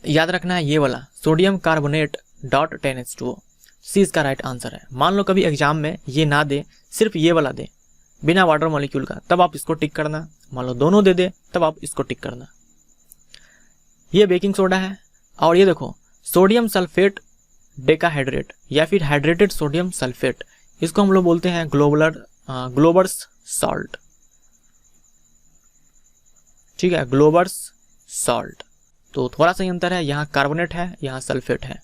याद रखना है ये वाला, सोडियम कार्बोनेट .10H2O। सी इसका राइट आंसर है। मान लो कभी एग्जाम में ये ना दे, सिर्फ ये वाला दे बिना वाटर मॉलिक्यूल का, तब आप इसको टिक करना। मान लो दोनों दे तब आप इसको टिक करना। ये बेकिंग सोडा है। और ये देखो, सोडियम सल्फेट डेकाहाइड्रेट या फिर हाइड्रेटेड सोडियम सल्फेट, इसको हम लोग बोलते हैं ग्लोबर्स सॉल्ट। ठीक है, ग्लोबर्स सॉल्ट। तो थोड़ा सा अंतर है, यहाँ कार्बोनेट है, यहाँ सल्फेट है।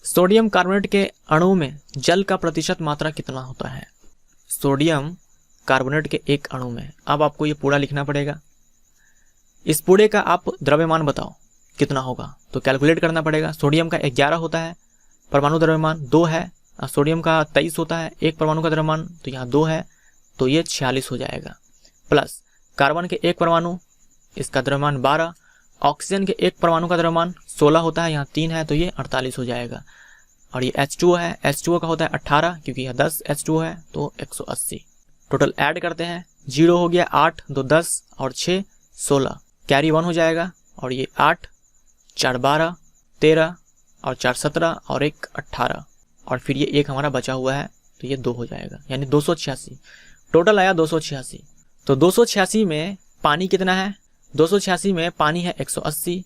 सोडियम कार्बोनेट के अणु में जल का प्रतिशत मात्रा कितना होता है? सोडियम कार्बोनेट के एक अणु में, अब आपको ये पूरा लिखना पड़ेगा। इस पूरे का आप द्रव्यमान बताओ कितना होगा, तो कैलकुलेट करना पड़ेगा। सोडियम का 11 होता है, परमाणु द्रव्यमान 2 है। सोडियम का 23 होता है, एक परमाणु का द्रव्यमान, तो यहाँ 2 है, तो ये 46 हो जाएगा। प्लस कार्बन के एक परमाणु, इसका द्रव्यमान 12। ऑक्सीजन के एक परमाणु का द्रव्यमान 16 होता है, यहाँ 3 है, तो ये 48 हो जाएगा। और ये H2O है, H2O का होता है 18, क्योंकि यह 10 H2O है, तो 180। टोटल ऐड करते हैं, 0 हो गया, 8 2 10 और 6 16, कैरी 1 हो जाएगा। और ये 8 4 12 13 और 4 17 और 1 18, और फिर ये एक हमारा बचा हुआ है, तो ये 2 हो जाएगा, यानी 286। टोटल आया 286। तो 286 में पानी कितना है? 286 में पानी है 180,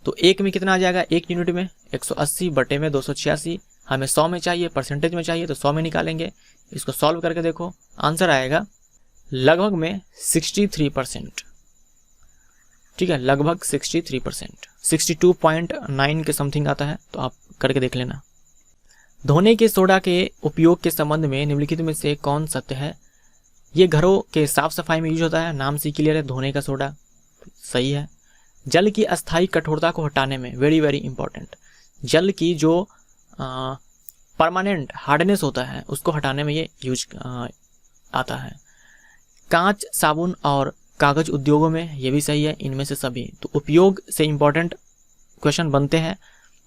तो एक में कितना आ जाएगा? एक यूनिट में 180 बटे में 286। हमें 100 में चाहिए, परसेंटेज में चाहिए, तो 100 में निकालेंगे। इसको सॉल्व करके देखो, आंसर आएगा लगभग में 63%। ठीक है, लगभग 63%, 62.9 के समथिंग आता है, तो आप करके देख लेना। धोने के सोडा के उपयोग के संबंध में निम्नलिखित में से कौन सत्य है? ये घरों के साफ सफाई में यूज होता है, नाम से क्लियर है, धोने का सोडा, सही है। जल की अस्थायी कठोरता को हटाने में, वेरी वेरी इंपॉर्टेंट, जल की जो परमानेंट हार्डनेस होता है उसको हटाने में ये यूज आता है। कांच, साबुन और कागज उद्योगों में, ये भी सही है। इनमें से सभी तो उपयोग से इंपॉर्टेंट क्वेश्चन बनते हैं,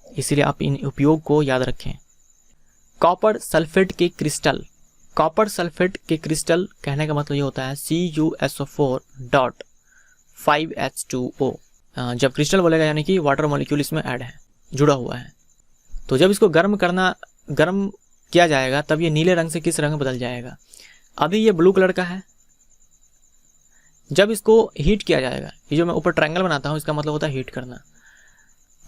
इसीलिए आप इन उपयोग को याद रखें। कॉपर सल्फेट के क्रिस्टल, कॉपर सल्फेट के क्रिस्टल कहने का मतलब ये होता है CuSO4.5H2O। जब क्रिस्टल बोलेगा यानी कि वाटर मॉलिक्यूल इसमें ऐड है, जुड़ा हुआ है। तो जब इसको गर्म किया जाएगा तब ये नीले रंग से किस रंग में बदल जाएगा। अभी ये ब्लू कलर का है, जब इसको हीट किया जाएगा, ये जो मैं ऊपर ट्रायंगल बनाता हूँ इसका मतलब होता है हीट करना,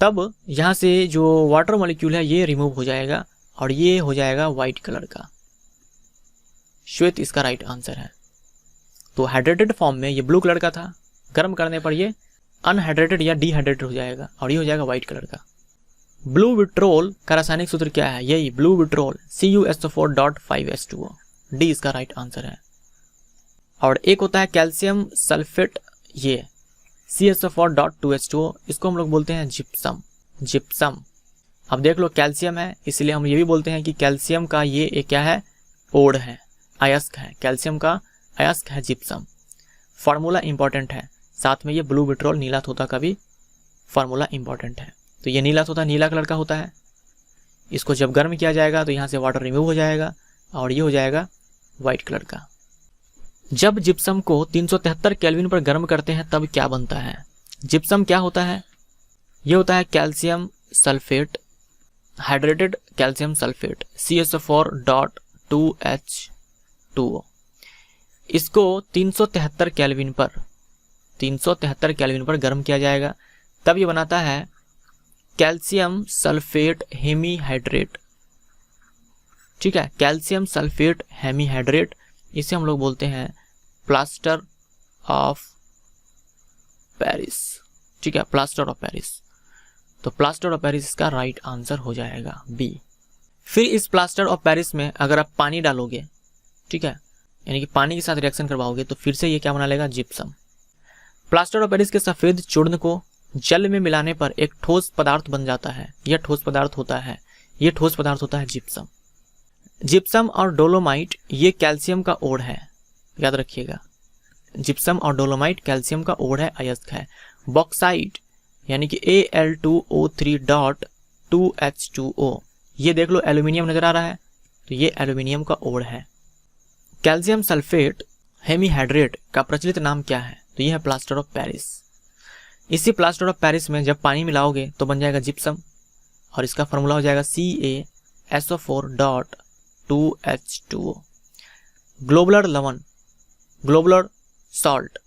तब यहाँ से जो वाटर मॉलिक्यूल है ये रिमूव हो जाएगा और ये हो जाएगा वाइट कलर का। श्वेत इसका राइट आंसर है। तो हाइड्रेटेड फॉर्म में ये ब्लू कलर का था, गर्म करने पर ये अनहाइड्रेटेड या डिहाइड्रेटेड हो जाएगा और ये हो जाएगा वाइट कलर का। ब्लू विट्रोल का रासायनिक सूत्र क्या है, यही ब्लू विट्रोल CuSO4.5H2O, डी इसका राइट आंसर है। और एक होता है कैल्शियम सल्फेट, ये CSO4.2H2O, इसको हम लोग बोलते हैं जिप्सम। अब देख लो कैल्शियम है इसलिए हम ये भी बोलते हैं कि कैल्शियम का ये एक क्या है, ओड है, अयस्क है, कैल्शियम का अयस्क है जिप्सम। फार्मूला इंपॉर्टेंट है, साथ में ये ब्लू विट्रोल नीला तोता का भी फार्मूला इंपॉर्टेंट है। तो ये नीला तोता नीला कलर का होता है, इसको जब गर्म किया जाएगा तो यहाँ से वाटर रिमूव हो जाएगा और ये हो जाएगा वाइट कलर का। जब जिप्सम को 373 केल्विन पर गर्म करते हैं तब क्या बनता है। जिप्सम क्या होता है, ये होता है calcium sulphate, hydrated calcium sulphate CSO4.2H2O। इसको 373 केल्विन पर गर्म किया जाएगा तब ये बनाता है कैल्शियम सल्फेट हेमीहाइड्रेट। ठीक है, कैल्शियम सल्फेट हेमीहाइड्रेट, इसे हम लोग बोलते हैं प्लास्टर ऑफ पेरिस। ठीक है, प्लास्टर ऑफ पेरिस। तो प्लास्टर ऑफ पेरिस इसका राइट आंसर हो जाएगा बी। फिर इस प्लास्टर ऑफ पेरिस में अगर आप पानी डालोगे, ठीक है, यानी कि पानी के साथ रिएक्शन करवाओगे तो फिर से ये क्या बना लेगा, जिप्सम। प्लास्टर ऑफ पेरिस के सफेद चूर्ण को जल में मिलाने पर एक ठोस पदार्थ बन जाता है, यह ठोस पदार्थ होता है जिप्सम। जिप्सम और डोलोमाइट ये कैल्शियम का ओड है, याद रखिएगा, जिप्सम और डोलोमाइट कैल्शियम का ओड है, अयस्क है। बॉक्साइट यानी कि Al2O3.2H2O, ये देख लो एल्यूमिनियम नजर आ रहा है, तो ये एल्यूमिनियम का ओड है। कैल्शियम सल्फेट हेमीहाइड्रेट का प्रचलित नाम क्या है, तो ये है प्लास्टर ऑफ पेरिस। इसी प्लास्टर ऑफ पेरिस में जब पानी मिलाओगे तो बन जाएगा जिप्सम और इसका फॉर्मूला हो जाएगा CaSO4.2H2O। ग्लोबुलर लवण, ग्लोबुलर सॉल्ट,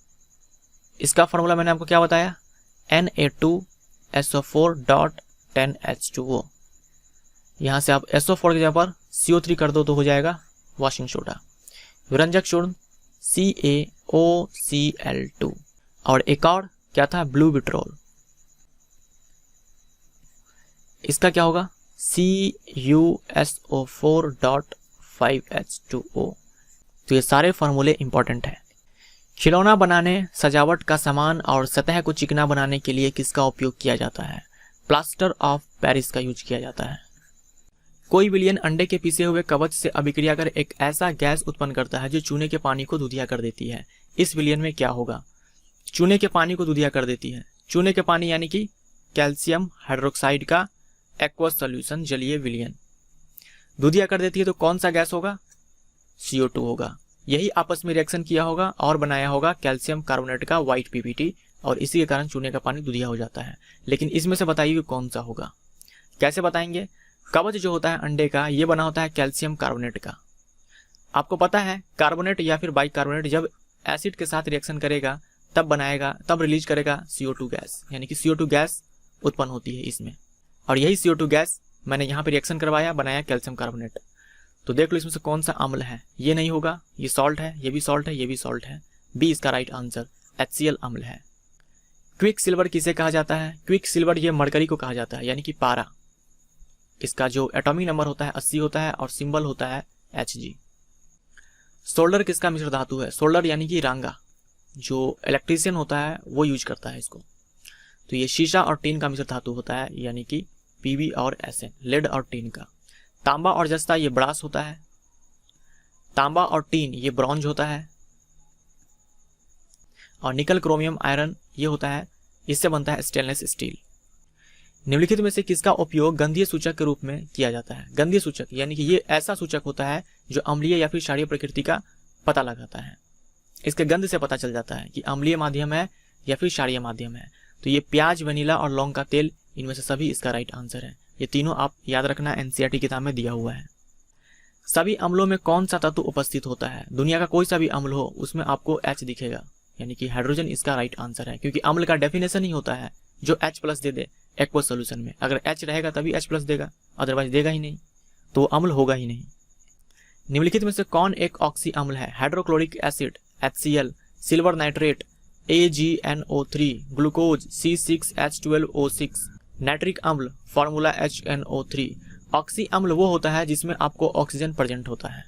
इसका फॉर्मूला मैंने आपको क्या बताया, Na2SO4.10H2O। यहाँ से आप SO4 की जगह पर CO3 कर दो तो हो जाएगा वॉशिंग सोडा। विरंजक चूर्ण CaOCl2। और एक और क्या था, ब्लू विट्रोल, इसका क्या होगा, CuSO4.5H2O। तो ये सारे फॉर्मूले इंपॉर्टेंट हैं। खिलौना बनाने, सजावट का सामान और सतह को चिकना बनाने के लिए किसका उपयोग किया जाता है, प्लास्टर ऑफ पेरिस का यूज किया जाता है। कोई विलियन अंडे के पीसे हुए कवच से अभिक्रिया कर एक ऐसा गैस उत्पन्न करता है जो चूने के पानी को दूधिया कर देती है। इस विलियन में क्या होगा, चूने के पानी को दूधिया कर देती है। चूने के पानी यानी कि कैल्शियम हाइड्रोक्साइड का एक्वस सॉल्यूशन, जलीय विलियन, दूधिया कर देती है तो कौन सा गैस होगा, CO2 होगा। यही आपस में रिएक्शन किया होगा और बनाया होगा कैल्शियम कार्बोनेट का व्हाइट PPT और इसी के कारण चूने का पानी दूधिया हो जाता है। लेकिन इसमें से बताइए कि कौन सा होगा, कैसे बताएंगे। कवच जो होता है अंडे का, ये बना होता है कैल्शियम कार्बोनेट का। आपको पता है कार्बोनेट या फिर बाइकार्बोनेट जब एसिड के साथ रिएक्शन करेगा तब रिलीज करेगा CO2 गैस, यानी कि CO2 गैस उत्पन्न होती है इसमें। और यही CO2 गैस मैंने यहाँ पे रिएक्शन करवाया, बनाया कैल्शियम कार्बोनेट। तो देख लो इसमें से कौन सा अम्ल है, ये नहीं होगा, ये सॉल्ट है, ये भी सॉल्ट है, ये भी सॉल्ट है, बी इसका राइट आंसर HCl अम्ल है। क्विक सिल्वर किसे कहा जाता है, क्विक सिल्वर ये मरकरी को कहा जाता है, यानी कि पारा। इसका जो एटॉमिक नंबर होता है 80 होता है और सिंबल होता है Hg। सोल्डर किसका मिश्र धातु है, सोल्डर यानी कि रांगा, जो इलेक्ट्रीशियन होता है वो यूज करता है इसको। तो ये शीशा और टीन का मिश्र धातु होता है, यानी कि Pb और Sn, लेड और टीन का। तांबा और जस्ता ये ब्रास होता है, तांबा और टीन ये ब्रॉन्ज होता है, और निकल क्रोमियम आयरन ये होता है, इससे बनता है स्टेनलेस स्टील। निम्नलिखित में से किसका उपयोग गंधीय सूचक के रूप में किया जाता है। गंधीय सूचक यानी कि ये ऐसा सूचक होता है जो अम्लीय या फिर क्षारीय प्रकृति का पता लगाता है। इसके गंध से पता चल जाता है कि अम्लीय माध्यम है या फिर क्षारीय माध्यम है। तो ये प्याज, वनीला और लौंग का तेल, इनमें से सभी इसका राइट आंसर है। ये तीनों आप याद रखना, एनसीईआरटी किताब में दिया हुआ है। सभी अम्लों में कौन सा तत्व उपस्थित होता है? दुनिया का कोई सा भी अम्ल हो उसमें आपको H दिखेगा, यानी कि हाइड्रोजन इसका राइट आंसर है, क्योंकि अम्ल का डेफिनेशन ही होता है जो H+ दे दे एक्वस सोल्यूशन में। अगर H रहेगा तभी H+ देगा, अदरवाइज देगा ही नहीं, तो अम्ल होगा ही नहीं। निम्नलिखित में से कौन एक ऑक्सी अम्ल है? Hydrochloric acid HCl, silver nitrate AgNO3, glucose C6H12O6, nitric अम्ल फॉर्मूला HNO3। ऑक्सी अम्ल वो होता है जिसमें आपको ऑक्सीजन प्रेजेंट होता है,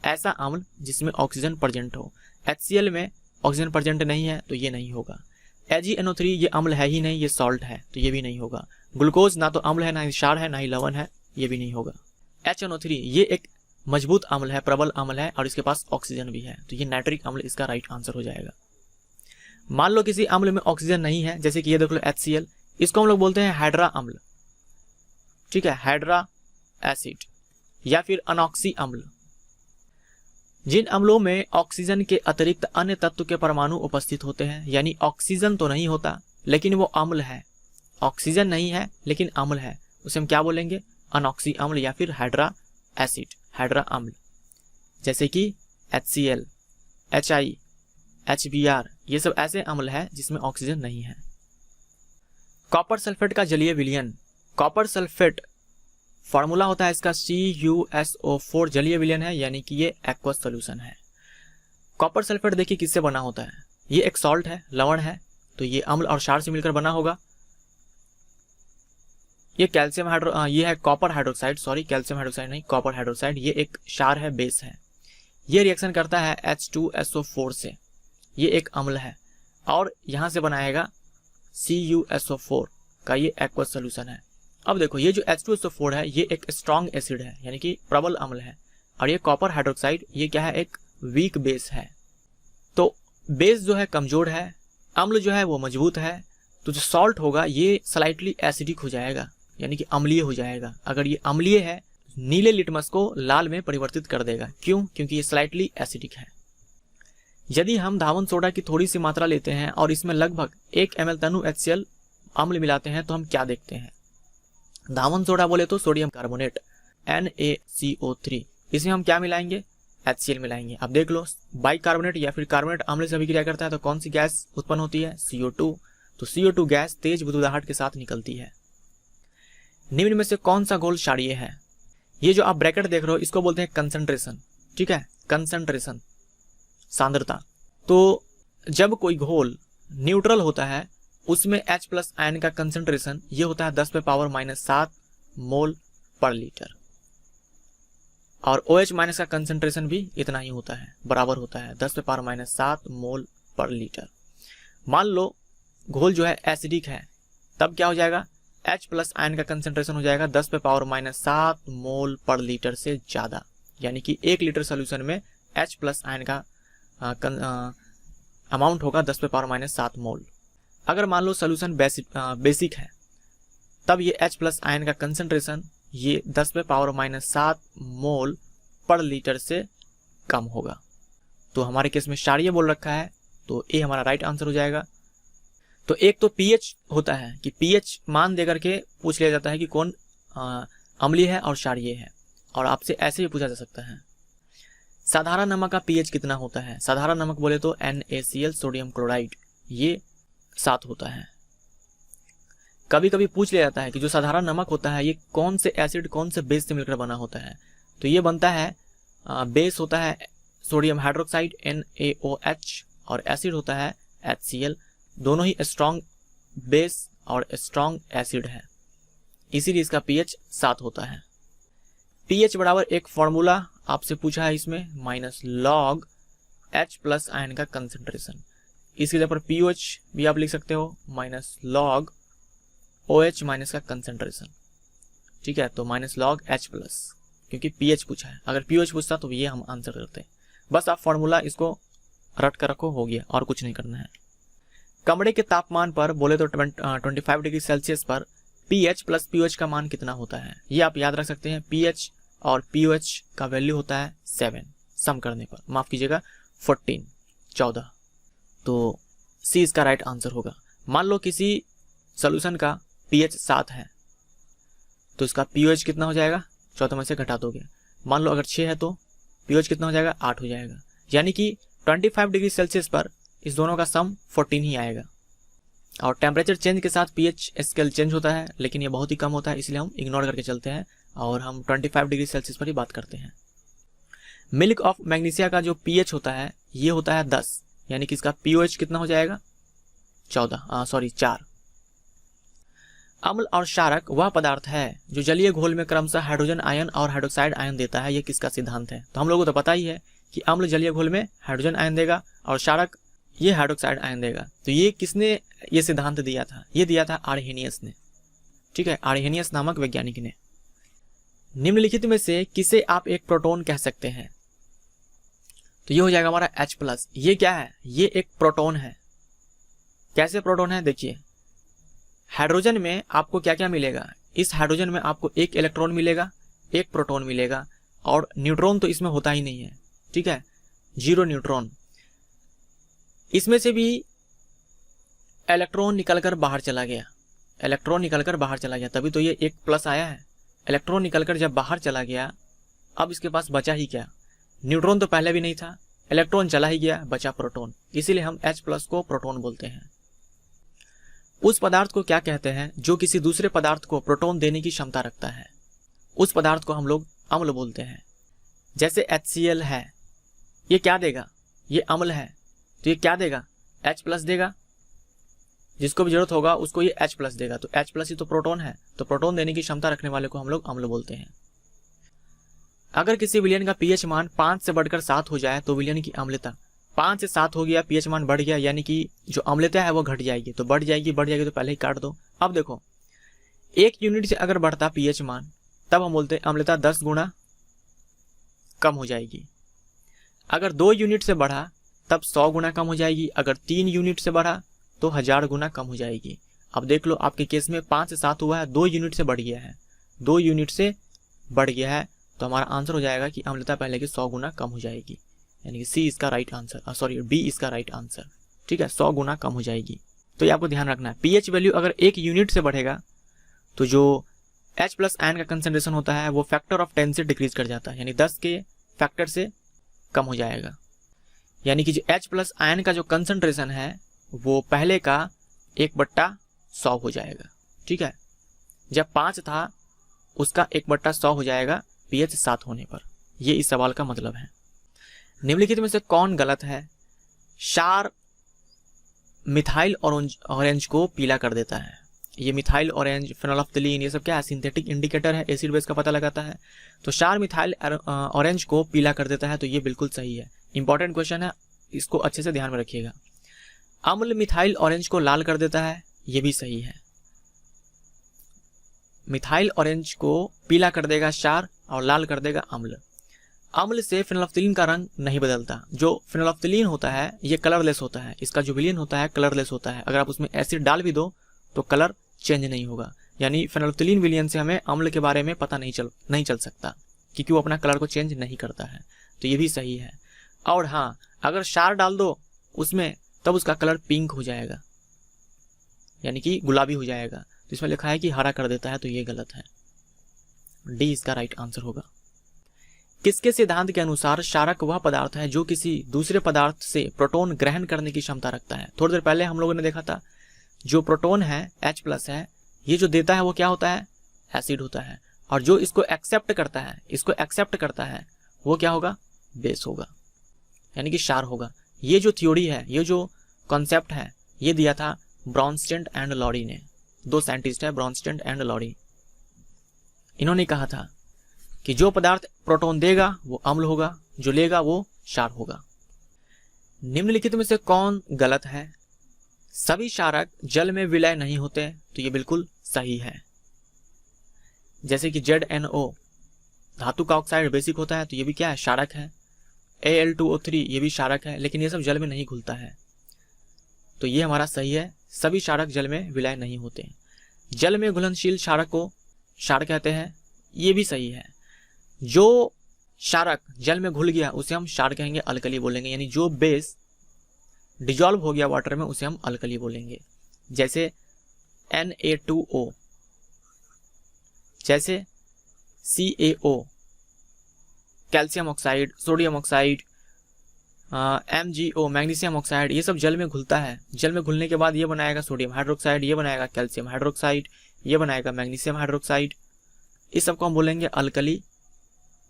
ऐसा अम्ल जिसमें ऑक्सीजन प्रेजेंट हो। HCl में ऑक्सीजन प्रेजेंट नहीं है तो ये नहीं होगा। AgNO3 ये अम्ल है ही नहीं, ये सॉल्ट है, तो ये भी नहीं होगा। ग्लूकोज ना तो अम्ल है, ना ही क्षार है, ना ही लवण है, ये भी नहीं होगा। HNO3 ये एक मजबूत अम्ल है, प्रबल अम्ल है और इसके पास ऑक्सीजन भी है, तो ये नाइट्रिक अम्ल इसका राइट आंसर हो जाएगा। मान लो किसी अम्ल में ऑक्सीजन नहीं है, जैसे कि ये देख लो HCl, इसको हम लोग बोलते हैं हाइड्रा अम्ल, ठीक है, हाइड्रा एसिड या फिर अनॉक्सी अम्ल। जिन अम्लों में ऑक्सीजन के अतिरिक्त अन्य तत्व के परमाणु उपस्थित होते हैं, यानी ऑक्सीजन तो नहीं होता लेकिन वो अम्ल है, ऑक्सीजन नहीं है लेकिन अम्ल है, उसे हम क्या बोलेंगे? अनॉक्सी अम्ल या फिर हाइड्रा एसिड, हाइड्रा अम्ल। जैसे कि HCl, HI, HBr, ये सब ऐसे अम्ल है जिसमें ऑक्सीजन नहीं है। कॉपर सल्फेट का जलीय विलयन, कॉपर सल्फेट फॉर्मूला होता है इसका CuSO4, जलीय विलयन है, यानी कि ये एक्वस सोल्यूशन है। कॉपर सल्फेट देखिए किससे बना होता है, ये एक सॉल्ट है, लवण है, तो ये अम्ल और क्षार से मिलकर बना होगा। ये कैल्शियम ये है copper hydroxide, sorry calcium hydroxide नहीं, कॉपर हाइड्रोक्साइड, ये एक क्षार है, बेस है। ये रिएक्शन करता है H2SO4 से, ये एक अम्ल है, और यहां से बनाएगा CuSO4 का ये एक्वस सोल्यूशन है। अब देखो ये जो H2SO4 है ये एक स्ट्रॉन्ग एसिड है, यानी कि प्रबल अम्ल है, और ये कॉपर हाइड्रोक्साइड ये क्या है? एक वीक बेस है। तो बेस जो है कमजोर है, अम्ल जो है वो मजबूत है, तो जो सॉल्ट होगा ये स्लाइटली एसिडिक हो जाएगा, यानी कि अम्लीय हो जाएगा। अगर ये अम्लीय है, नीले लिटमस को लाल में परिवर्तित कर देगा। क्यों? क्योंकि ये स्लाइटली एसिडिक है। यदि हम धावन सोडा की थोड़ी सी मात्रा लेते हैं और इसमें लगभग 1 ml तनु HCl अम्ल मिलाते हैं तो हम क्या देखते हैं? धावन सोडा बोले तो सोडियम कार्बोनेट NaCO3, इसमें हम क्या मिलाएंगे? HCl मिलाएंगे। अब देख लो, बाइकार्बोनेट या फिर कार्बोनेट अम्ल से अभिक्रिया करता है तो कौन सी गैस उत्पन्न होती है? CO2। तो CO2 गैस तेज बुदबुदाहट के साथ निकलती है। निम्न में से कौन सा घोल क्षारीय है? ये जो आप ब्रैकेट देख रहे हो इसको बोलते हैं कंसंट्रेशन, ठीक है, कंसंट्रेशन, सांद्रता। तो जब कोई घोल न्यूट्रल होता है उसमें H+ आयन का कंसंट्रेशन ये होता है 10⁻⁻7 मोल पर लीटर, और OH- का कंसंट्रेशन भी इतना ही होता है, बराबर होता है 10⁻⁻7 मोल पर लीटर। मान लो घोल जो है एसिडिक है, तब क्या हो जाएगा? H+ आयन का कंसंट्रेशन हो जाएगा 10⁻⁻7 मोल पर लीटर से ज्यादा, यानी कि 1 लीटर सोल्यूशन में H+ आयन का अमाउंट होगा 10⁻⁻7 मोल। अगर मान लो सोल्यूशन बेसिक है, तब ये H+ आयन का कंसंट्रेशन ये 10⁻⁻7 मोल पर लीटर से कम होगा। तो हमारे केस में क्षारीय बोल रखा है, तो ए हमारा राइट आंसर हो जाएगा। तो एक तो pH होता है कि pH मान देकर के पूछ लिया जाता है कि कौन अम्लीय है और क्षारीय है, और आपसे ऐसे भी पूछा जा सकता है। साधारण नमक का pH कितना होता है? साधारण नमक बोले तो NaCl, सोडियम क्लोराइड, ये 7 होता है। कभी कभी पूछ लिया जाता है कि जो साधारण नमक होता है ये कौन से एसिड कौन से बेस से मिलकर बना होता है, तो ये बनता है बेस होता है सोडियम हाइड्रोक्साइड NaOH, और एसिड होता है HCl। दोनों ही स्ट्रॉन्ग बेस और स्ट्रॉन्ग एसिड है, इसीलिए इसका pH 7 होता है। pH बराबर एक फॉर्मूला आपसे पूछा है इसमें, -log H+ आयन का कंसंट्रेशन। इसकी जगह पर pOH भी आप लिख सकते हो, -log OH- का कंसंट्रेशन, ठीक है। तो -log H+, क्योंकि pH पूछा है। अगर pOH पूछता तो ये हम आंसर करते। बस आप फॉर्मूला इसको रट कर रखो, हो गया, और कुछ नहीं करना है। कमरे के तापमान पर बोले तो 25 डिग्री सेल्सियस पर pH + pOH का मान कितना होता है? ये आप याद रख सकते हैं। pH और pOH का वैल्यू होता है 7, सम करने पर, माफ कीजिएगा 14। तो सी इसका राइट आंसर होगा। मान लो किसी सॉल्यूशन का pH 7 है तो इसका pOH कितना हो जाएगा, 14 में से घटा दोगे। मान लो अगर 6 है तो pOH कितना हो जाएगा, 8 हो जाएगा। यानी कि 25 डिग्री सेल्सियस पर इस दोनों का सम 14 ही आएगा। और टेम्परेचर चेंज के साथ pH स्केल चेंज होता है, लेकिन ये बहुत ही कम होता है, इसलिए हम इग्नोर करके चलते हैं और हम 25 डिग्री सेल्सियस पर ही बात करते हैं। मिल्क ऑफ मैग्नीशिया का जो pH होता है ये होता है 10, यानी कि इसका pOH कितना हो जाएगा, 4। अम्ल और क्षारक वह पदार्थ है जो जलीय घोल में क्रमशः हाइड्रोजन आयन और हाइड्रोक्साइड आयन देता है। ये किसका सिद्धांत है? तो हम लोगों को तो पता ही है कि अम्ल जलीय घोल में हाइड्रोजन आयन देगा और क्षारक ये हाइड्रोक्साइड आयन देगा। तो ये किसने ये सिद्धांत दिया था? ये दिया था आर्हेनियस ने। ठीक है, आर्हेनियस नामक वैज्ञानिक ने। निम्नलिखित में से किसे आप एक प्रोटॉन कह सकते हैं? तो ये हो जाएगा हमारा H+। ये क्या है? ये एक प्रोटॉन है। कैसे प्रोटॉन है? देखिए, हाइड्रोजन में आपको क्या क्या मिलेगा? इस हाइड्रोजन में आपको एक इलेक्ट्रॉन मिलेगा, एक प्रोटॉन मिलेगा और न्यूट्रॉन तो इसमें होता ही नहीं है। ठीक है, 0 न्यूट्रॉन। इसमें से भी इलेक्ट्रॉन निकलकर बाहर चला गया, इलेक्ट्रॉन निकलकर बाहर चला गया, तभी तो ये एक प्लस आया है। इलेक्ट्रॉन निकलकर जब बाहर चला गया, अब इसके पास बचा ही क्या? न्यूट्रॉन तो पहले भी नहीं था, इलेक्ट्रॉन चला ही गया, बचा प्रोटॉन। इसीलिए हम H+ को प्रोटॉन बोलते हैं। उस पदार्थ को क्या कहते हैं जो किसी दूसरे पदार्थ को प्रोटॉन देने की क्षमता रखता है? उस पदार्थ को हम लोग अम्ल बोलते हैं। जैसे HCl है, ये क्या देगा? ये अम्ल है, तो ये क्या देगा? H+ देगा। जिसको भी जरूरत होगा उसको ये H+ देगा, तो H+ ही तो प्रोटॉन है, तो प्रोटॉन देने की क्षमता रखने वाले को हम लोग अम्ल बोलते हैं। अगर किसी विलयन का pH मान 5 से बढ़कर 7 हो जाए तो विलयन की अम्लता 5 से 7 हो गया, pH मान बढ़ गया, यानी कि जो अम्लता है वो घट जाएगी। तो बढ़ जाएगी तो पहले ही काट दो। अब देखो, 1 यूनिट से अगर बढ़ता pH मान, तब हम बोलते हैं अम्लता 10 गुना कम हो जाएगी। अगर 2 यूनिट से बढ़ा तब 100 गुना कम हो जाएगी। अगर 3 यूनिट से बढ़ा तो 1000 गुना कम हो जाएगी। अब देख लो, आपके केस में 5 से 7 हुआ है, 2 यूनिट से बढ़ गया है, 2 यूनिट से बढ़ गया है, तो हमारा आंसर हो जाएगा कि अम्लता पहले की 100 गुना कम हो जाएगी, यानी कि सी इसका राइट आंसर, सॉरी बी इसका राइट आंसर। ठीक है, 100 गुना कम हो जाएगी। तो ये आपको ध्यान रखना है। pH वैल्यू अगर 1 यूनिट से बढ़ेगा तो जो H+ आयन का कंसंट्रेशन होता है वो फैक्टर ऑफ 10 से डिक्रीज कर जाता है, यानी 10 के फैक्टर से कम हो जाएगा। यानी कि जो H+ आयन का जो कंसंट्रेशन है वो पहले का 1/100 हो जाएगा। ठीक है, जब 5 था उसका 1/100 हो जाएगा pH 7 होने पर। ये इस सवाल का मतलब है। निम्नलिखित में से कौन गलत है? क्षार मिथाइल ऑरेंज को पीला कर देता है। ये मिथाइल ऑरेंज, फेनोल्फ्थलीन, ये सब क्या है? सिंथेटिक इंडिकेटर है, एसिड बेस का पता लगाता है। तो क्षार मिथाइल ऑरेंज को पीला कर देता है, तो ये बिल्कुल सही है। इंपॉर्टेंट क्वेश्चन है, इसको अच्छे से ध्यान में रखिएगा। अम्ल मिथाइल ऑरेंज को लाल कर देता है, ये भी सही है। मिथाइल ऑरेंज को पीला कर देगा क्षार और लाल कर देगा अम्ल। अम्ल से फेनोल्फ्थलीन का रंग नहीं बदलता। जो फेनोल्फ्थलीन होता है ये कलरलेस होता है, इसका जो विलयन होता है कलरलेस होता है। अगर आप उसमें एसिड डाल भी दो तो कलर चेंज नहीं होगा। यानी फेनोल्फ्थलीन विलयन से हमें अम्ल के बारे में पता नहीं चल सकता, क्योंकि वो अपना कलर को चेंज नहीं करता है। तो ये भी सही है। और हाँ, अगर क्षार डाल दो उसमें तब उसका कलर पिंक हो जाएगा, यानी कि गुलाबी हो जाएगा। तो इसमें लिखा है कि हरा कर देता है, तो ये गलत है। डी इसका राइट आंसर होगा। किसके सिद्धांत के अनुसार क्षारक वह पदार्थ है जो किसी दूसरे पदार्थ से प्रोटॉन ग्रहण करने की क्षमता रखता है? थोड़ी देर पहले हम लोगों ने देखा था, जो प्रोटॉन है H+ है, ये जो देता है वो क्या होता है? एसिड होता है। और जो इसको एक्सेप्ट करता है वो क्या होगा? बेस होगा, यानी कि क्षार होगा। ये जो थ्योरी है, ये जो कॉन्सेप्ट है, ये दिया था ब्रॉन्स्टेड एंड लॉरी ने। 2 साइंटिस्ट है, ब्रॉन्स्टेड एंड लॉरी। इन्होंने कहा था कि जो पदार्थ प्रोटॉन देगा वो अम्ल होगा, जो लेगा वो क्षार होगा। निम्नलिखित में से कौन गलत है? सभी क्षारक जल में विलय नहीं होते, तो ये बिल्कुल सही है। जैसे कि ZNO धातु का ऑक्साइड बेसिक होता है, तो ये भी क्या है? क्षारक है। Al2O3 ये भी क्षारक है, लेकिन ये सब जल में नहीं घुलता है, तो ये हमारा सही है। सभी क्षारक जल में विलय नहीं होते। जल में घुलनशील क्षारक को क्षार कहते हैं, ये भी सही है। जो क्षारक जल में घुल गया उसे हम क्षार कहेंगे, अल्कली बोलेंगे। यानी जो बेस डिजॉल्व हो गया वाटर में उसे हम अल्कली बोलेंगे। जैसे Na2O, जैसे CaO, calcium oxide, sodium oxide, MgO, magnesium oxide, ये सब जल में घुलता है। जल में घुलने के बाद ये बनाएगा सोडियम हाइड्रोक्साइड, ये बनाएगा कैल्शियम हाइड्रोक्साइड, ये बनाएगा मैग्नीशियम हाइड्रोक्साइड। इस सबको हम बोलेंगे अल्कली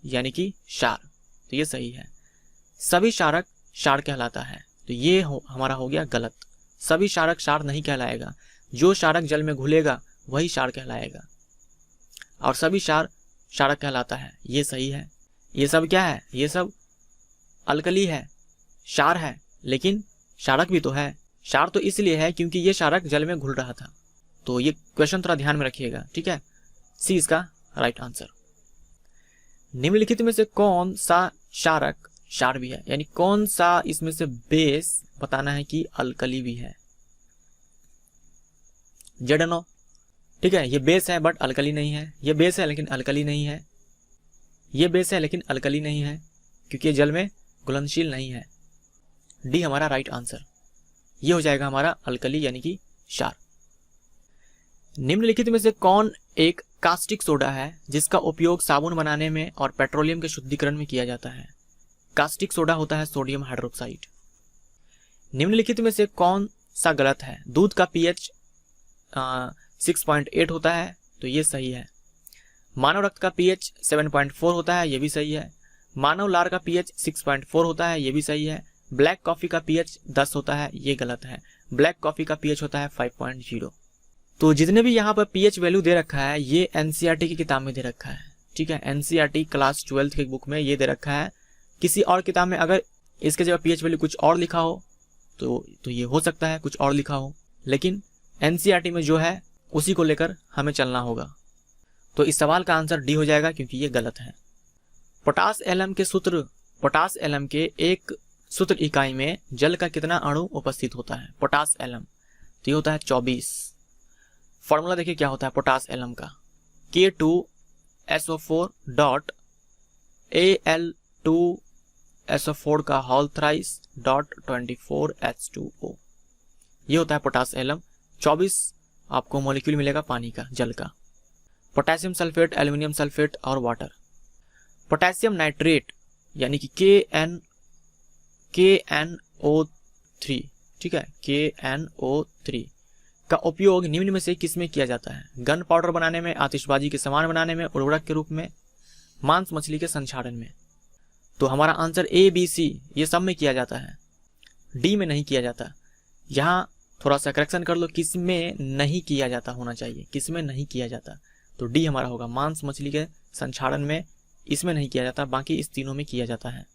यानी कि क्षार। तो ये सही है। सभी क्षारक क्षार कहलाता है, तो ये हमारा हो गया गलत। सभी क्षारक क्षार नहीं कहलाएगा, जो क्षारक जल में घुलेगा वही क्षार कहलाएगा, और सभी क्षार क्षारक कहलाता है, ये सही है। ये सब क्या है? ये सब अल्कली है, क्षार है, लेकिन क्षारक भी तो है। क्षार तो इसलिए है क्योंकि ये क्षारक जल में घुल रहा था। तो ये क्वेश्चन थोड़ा ध्यान में रखिएगा, ठीक है। सी इसका राइट आंसर। निम्नलिखित में से कौन सा क्षारक क्षार भी है, यानी कौन सा इसमें से बेस बताना है कि अल्कली भी है। ZNO, ठीक है, ये बेस है बट अल्कली नहीं है। ये बेस है लेकिन अल्कली नहीं है। ये बेस है लेकिन अल्कली नहीं है, क्योंकि ये जल में घुलनशील नहीं है। डी हमारा राइट आंसर। ये हो जाएगा हमारा अल्कली यानी कि क्षार। निम्नलिखित में से कौन एक कास्टिक सोडा है जिसका उपयोग साबुन बनाने में और पेट्रोलियम के शुद्धिकरण में किया जाता है। कास्टिक सोडा होता है सोडियम हाइड्रोक्साइड। निम्नलिखित में से कौन सा गलत है। दूध का pH 6.8 होता है, तो ये सही है। मानव रक्त का pH 7.4 होता है, ये भी सही है। मानव लार का pH 6.4 होता है, ये भी सही है। ब्लैक कॉफी का pH 10 होता है, ये गलत है। ब्लैक कॉफी का pH होता है 5.0। तो जितने भी यहाँ पर pH वैल्यू दे रखा है ये NCERT की किताब में दे रखा है, ठीक है। NCERT क्लास 12 की बुक में ये दे रखा है। किसी और किताब में अगर इसके जगह pH वैल्यू कुछ और लिखा हो तो ये हो सकता है कुछ और लिखा हो, लेकिन NCERT में जो है उसी को लेकर हमें चलना होगा। तो इस सवाल का आंसर डी हो जाएगा क्योंकि ये गलत है। पोटास एलम के सूत्र, पोटास एलम के एक सूत्र इकाई में जल का कितना अणु उपस्थित होता है। पोटास एलम, तो ये होता है 24। फॉर्मूला देखिए क्या होता है पोटास एलम का, K2SO4 डॉट Al2SO4 का होल थ्राइस डॉट 24H2O। ये होता है पोटास एलम। 24 आपको मॉलिक्यूल मिलेगा पानी का, जल का। पोटेशियम सल्फेट, एल्यूमिनियम सल्फेट और वाटर। पोटेशियम नाइट्रेट यानी कि KNO3, ठीक है, KNO3 का उपयोग निम्न में से किस में किया जाता है। गन पाउडर बनाने में, आतिशबाजी के सामान बनाने में, उर्वरक के रूप में, मांस मछली के संक्षारण में। तो हमारा आंसर ABC ये सब में किया जाता है, डी में नहीं किया जाता। यहाँ थोड़ा सा करेक्शन कर लो, किस में नहीं किया जाता होना चाहिए, किस में नहीं किया जाता। तो डी हमारा होगा मांस मछली के संक्षारण में, इसमें नहीं किया जाता, बाकी इस तीनों में किया जाता है।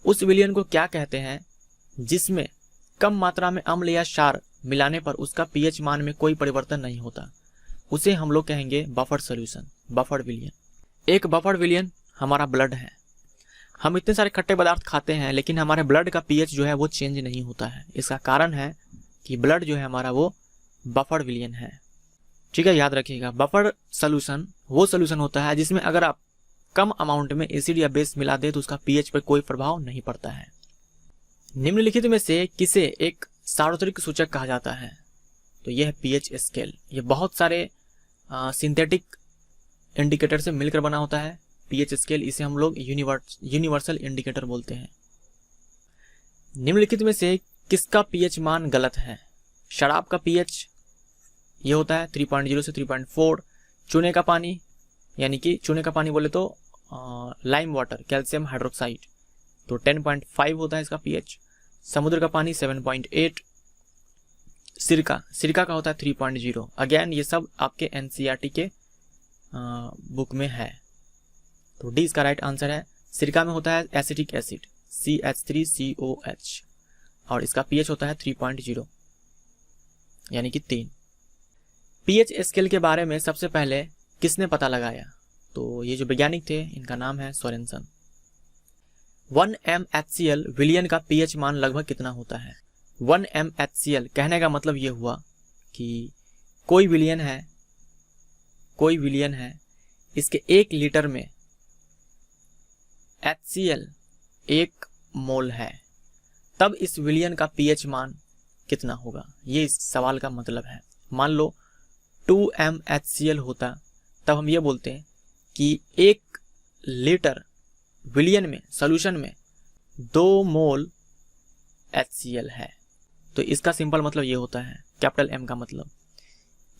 उस विलयन को क्या कहते हैं जिसमें कम मात्रा में अम्ल या क्षार मिलाने पर उसका pH मान में कोई परिवर्तन नहीं होता। उसे हम लोग कहेंगे बफर सोल्यूशन, बफर विलयन। एक बफर विलयन हमारा ब्लड है। हम इतने सारे खट्टे पदार्थ खाते हैं लेकिन हमारे ब्लड का pH जो है वो चेंज नहीं होता है। इसका कारण है कि ब्लड जो है हमारा वो बफर विलयन है, ठीक है, याद रखिएगा। बफर सोल्यूशन वो सोल्यूशन होता है जिसमें अगर आप कम अमाउंट में एसिड या बेस मिला दे तो उसका pH पर कोई प्रभाव नहीं पड़ता है। निम्नलिखित में से किसे एक सार्वत्रिक सूचक कहा जाता है। तो यह है pH स्केल। ये बहुत सारे सिंथेटिक इंडिकेटर से मिलकर बना होता है pH स्केल। इसे हम लोग यूनिवर्सल इंडिकेटर बोलते हैं। निम्नलिखित में से किसका pH मान गलत है। शराब का pH ये होता है 3.0 से 3.4। चूने का पानी, यानी कि चूने का पानी बोले तो लाइम वाटर, कैल्शियम हाइड्रोक्साइड, तो 10.5 होता है इसका pH। समुद्र का पानी 7.8। सिरका का होता है 3.0। अगेन ये सब आपके NCERT के बुक में है। तो डी इसका राइट आंसर है। सिरका में होता है एसिटिक एसिड CH3COH और इसका pH होता है 3.0 यानी कि 3। pH स्केल के बारे में सबसे पहले किसने पता लगाया। तो ये जो वैज्ञानिक थे इनका नाम है सोरेनसन। 1mHCl विलयन का pH मान लगभग कितना होता है। 1mHCl कहने का मतलब ये हुआ कि कोई विलयन है, इसके 1 लीटर में HCl 1 मोल है, तब इस विलयन का pH मान कितना होगा, ये इस सवाल का मतलब है। मान लो 2m HCl होता, तब हम ये बोलते हैं कि 1 लीटर विलियन में सॉल्यूशन में 2 मोल HCl है। तो इसका सिंपल मतलब ये होता है, कैपिटल M का मतलब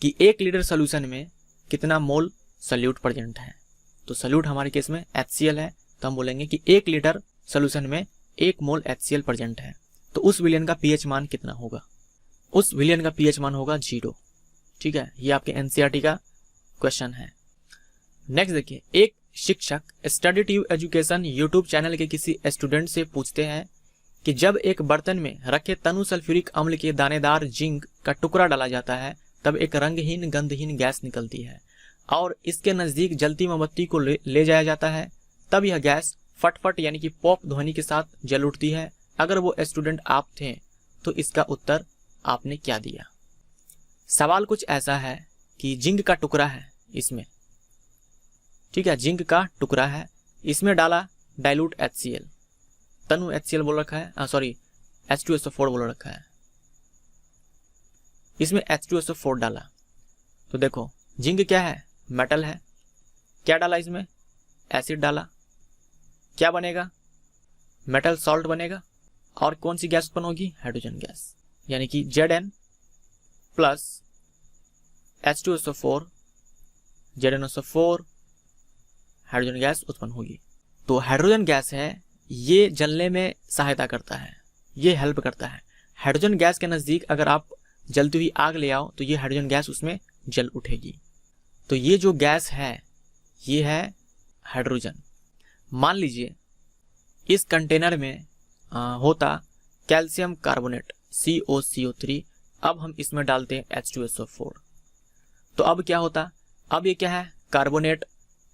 कि 1 लीटर सॉल्यूशन में कितना मोल सॉल्यूट प्रेजेंट है। तो सॉल्यूट हमारे केस में HCl है, तो हम बोलेंगे कि 1 लीटर सॉल्यूशन में 1 मोल HCl प्रेजेंट है। तो उस विलियन का pH मान कितना होगा? उस विलियन का pH मान होगा 0। ठीक है, ये आपके NCERT का क्वेश्चन है। नेक्स्ट देखिए, एक शिक्षक study tube education YouTube channel के किसी स्टूडेंट से पूछते हैं कि जब एक बर्तन में रखे तनु सल्फ्यूरिक अम्ल के दानेदार जिंक का टुकड़ा डाला जाता है तब एक रंगहीन गंधहीन गैस निकलती है और इसके नजदीक जलती मोमबत्ती को ले जाया जाता है, तब यह गैस फटफट यानी कि पॉप ध्वनि के साथ जल उठती है। अगर वो स्टूडेंट आप थे तो इसका उत्तर आपने क्या दिया? सवाल कुछ ऐसा है कि जिंक का टुकड़ा है इसमें, ठीक है, जिंक का टुकड़ा है, इसमें डाला डाइल्यूट HCl, तनु HCl बोल रखा है, सॉरी H2SO4 बोल रखा है, इसमें H2SO4 डाला। तो देखो जिंक क्या है? मेटल है। क्या डाला इसमें? एसिड डाला। क्या बनेगा? मेटल सॉल्ट बनेगा। और कौन सी गैस उत्पन्न होगी? हाइड्रोजन गैस, यानी कि Zn plus H2SO4 ZnSO4 hydrogen gas उत्पन्न होगी। तो हाइड्रोजन गैस है, ये जलने में सहायता करता है, ये हेल्प करता है। हाइड्रोजन गैस के नज़दीक अगर आप जलती हुई आग ले आओ तो ये हाइड्रोजन गैस उसमें जल उठेगी। तो ये जो गैस है ये है हाइड्रोजन। मान लीजिए इस कंटेनर में होता कैल्शियम कार्बोनेट COCO3, अब हम इसमें डालते हैं H2SO4, तो अब क्या होता? अब ये क्या है? कार्बोनेट,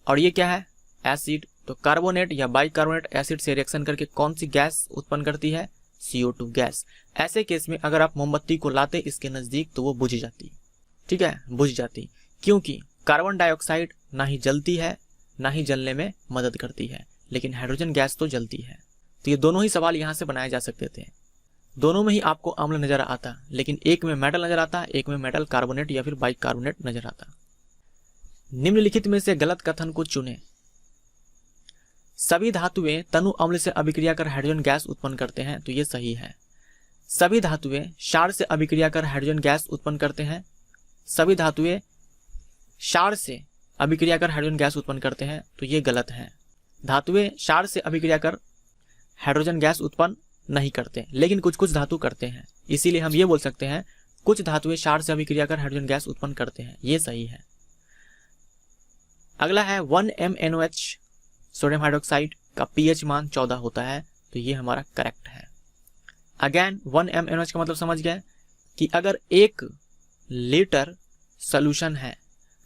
और ये क्या है? एसिड। तो कार्बोनेट या बाइकार्बोनेट एसिड से रिएक्शन करके कौन सी गैस उत्पन्न करती है? CO2 gas. ऐसे केस में अगर आप मोमबत्ती को लाते इसके नज़दीक तो वो बुझ जाती, ठीक है, बुझ जाती, क्योंकि कार्बन डाइऑक्साइड ना ही जलती है ना ही जलने में मदद करती है, लेकिन हाइड्रोजन गैस तो जलती है। तो ये दोनों ही सवाल यहाँ से बनाए जा सकते थे। दोनों में ही आपको अम्ल नजर आता, लेकिन एक में मेटल नजर आता, एक में मेटल कार्बोनेट या फिर बाइकार्बोनेट नजर आता। निम्नलिखित में से गलत कथन को चुनें। सभी धातुएं तनु अम्ल से अभिक्रिया कर हाइड्रोजन गैस उत्पन्न करते हैं, तो ये सही है। सभी धातुएं क्षार से अभिक्रिया कर हाइड्रोजन गैस उत्पन्न करते हैं, सभी धातुएं क्षार से अभिक्रिया कर हाइड्रोजन गैस उत्पन्न करते हैं, तो ये गलत है। धातुएं क्षार से अभिक्रिया कर हाइड्रोजन गैस उत्पन्न नहीं करते, लेकिन कुछ कुछ धातु करते हैं, इसीलिए हम ये बोल सकते हैं कुछ धातुएं क्षार से अभिक्रिया कर हाइड्रोजन गैस उत्पन्न करते हैं, ये सही है। अगला है 1MnOH सोडियम हाइड्रोक्साइड का pH मान 14 होता है, तो ये हमारा करेक्ट है। अगेन 1MnOH का मतलब समझ गए कि अगर 1 लीटर सोल्यूशन है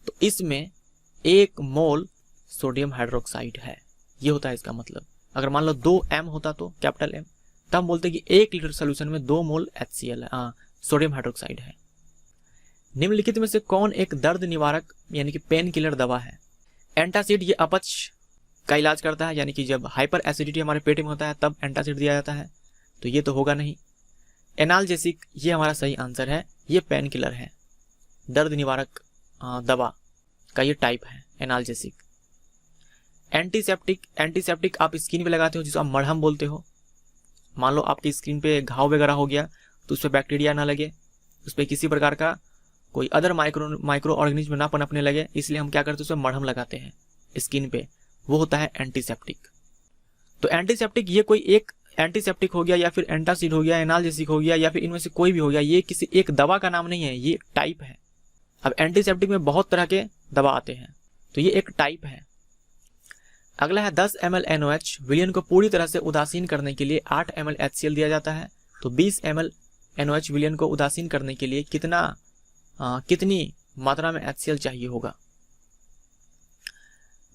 तो इसमें 1 मोल सोडियम हाइड्रोक्साइड है, ये होता है इसका मतलब। अगर मान लो 2m होता तो कैपिटल M, तब हम बोलते कि 1 लीटर सोल्यूशन में 2 मोल HCl है, सोडियम हाइड्रोक्साइड है। निम्नलिखित में से कौन एक दर्द निवारक यानी कि पेन किलर दवा है? एंटासिड, ये अपच का इलाज करता है, यानी कि जब हाइपर एसिडिटी हमारे पेट में होता है तब एंटासिड दिया जाता है, तो ये तो होगा नहीं। एनाल्जेसिक, ये हमारा सही आंसर है, ये पेन किलर है, दर्द निवारक दवा का ये टाइप है एनाल्जेसिक। एंटीसेप्टिक, एंटीसेप्टिक आप स्किन पे लगाते हो जिसको आप मरहम बोलते हो। मान लो आपकी स्किन पे घाव वगैरह हो गया तो उस पर बैक्टीरिया ना लगे, उस पर किसी प्रकार का कोई अदर माइक्रो ऑर्गेनिज्म ना पनपने लगे, इसलिए हम क्या करते हैं, उसमें मरहम लगाते हैं स्किन पे, वो होता है एंटीसेप्टिक। तो एंटीसेप्टिक ये कोई एक एंटीसेप्टिक हो गया या फिर एंटासिड हो गया, एनाल्जेसिक हो गया या फिर इनमें से कोई भी हो गया, ये किसी एक दवा का नाम नहीं है, ये टाइप है। अब एंटीसेप्टिक में बहुत तरह के दवा आते हैं, तो ये एक टाइप है। अगला है 10 ml NOH विलियन को पूरी तरह से उदासीन करने के लिए 8 ml HCl दिया जाता है, तो 20 ml NOH विलियन को उदासीन करने के लिए कितनी मात्रा में HCl चाहिए होगा?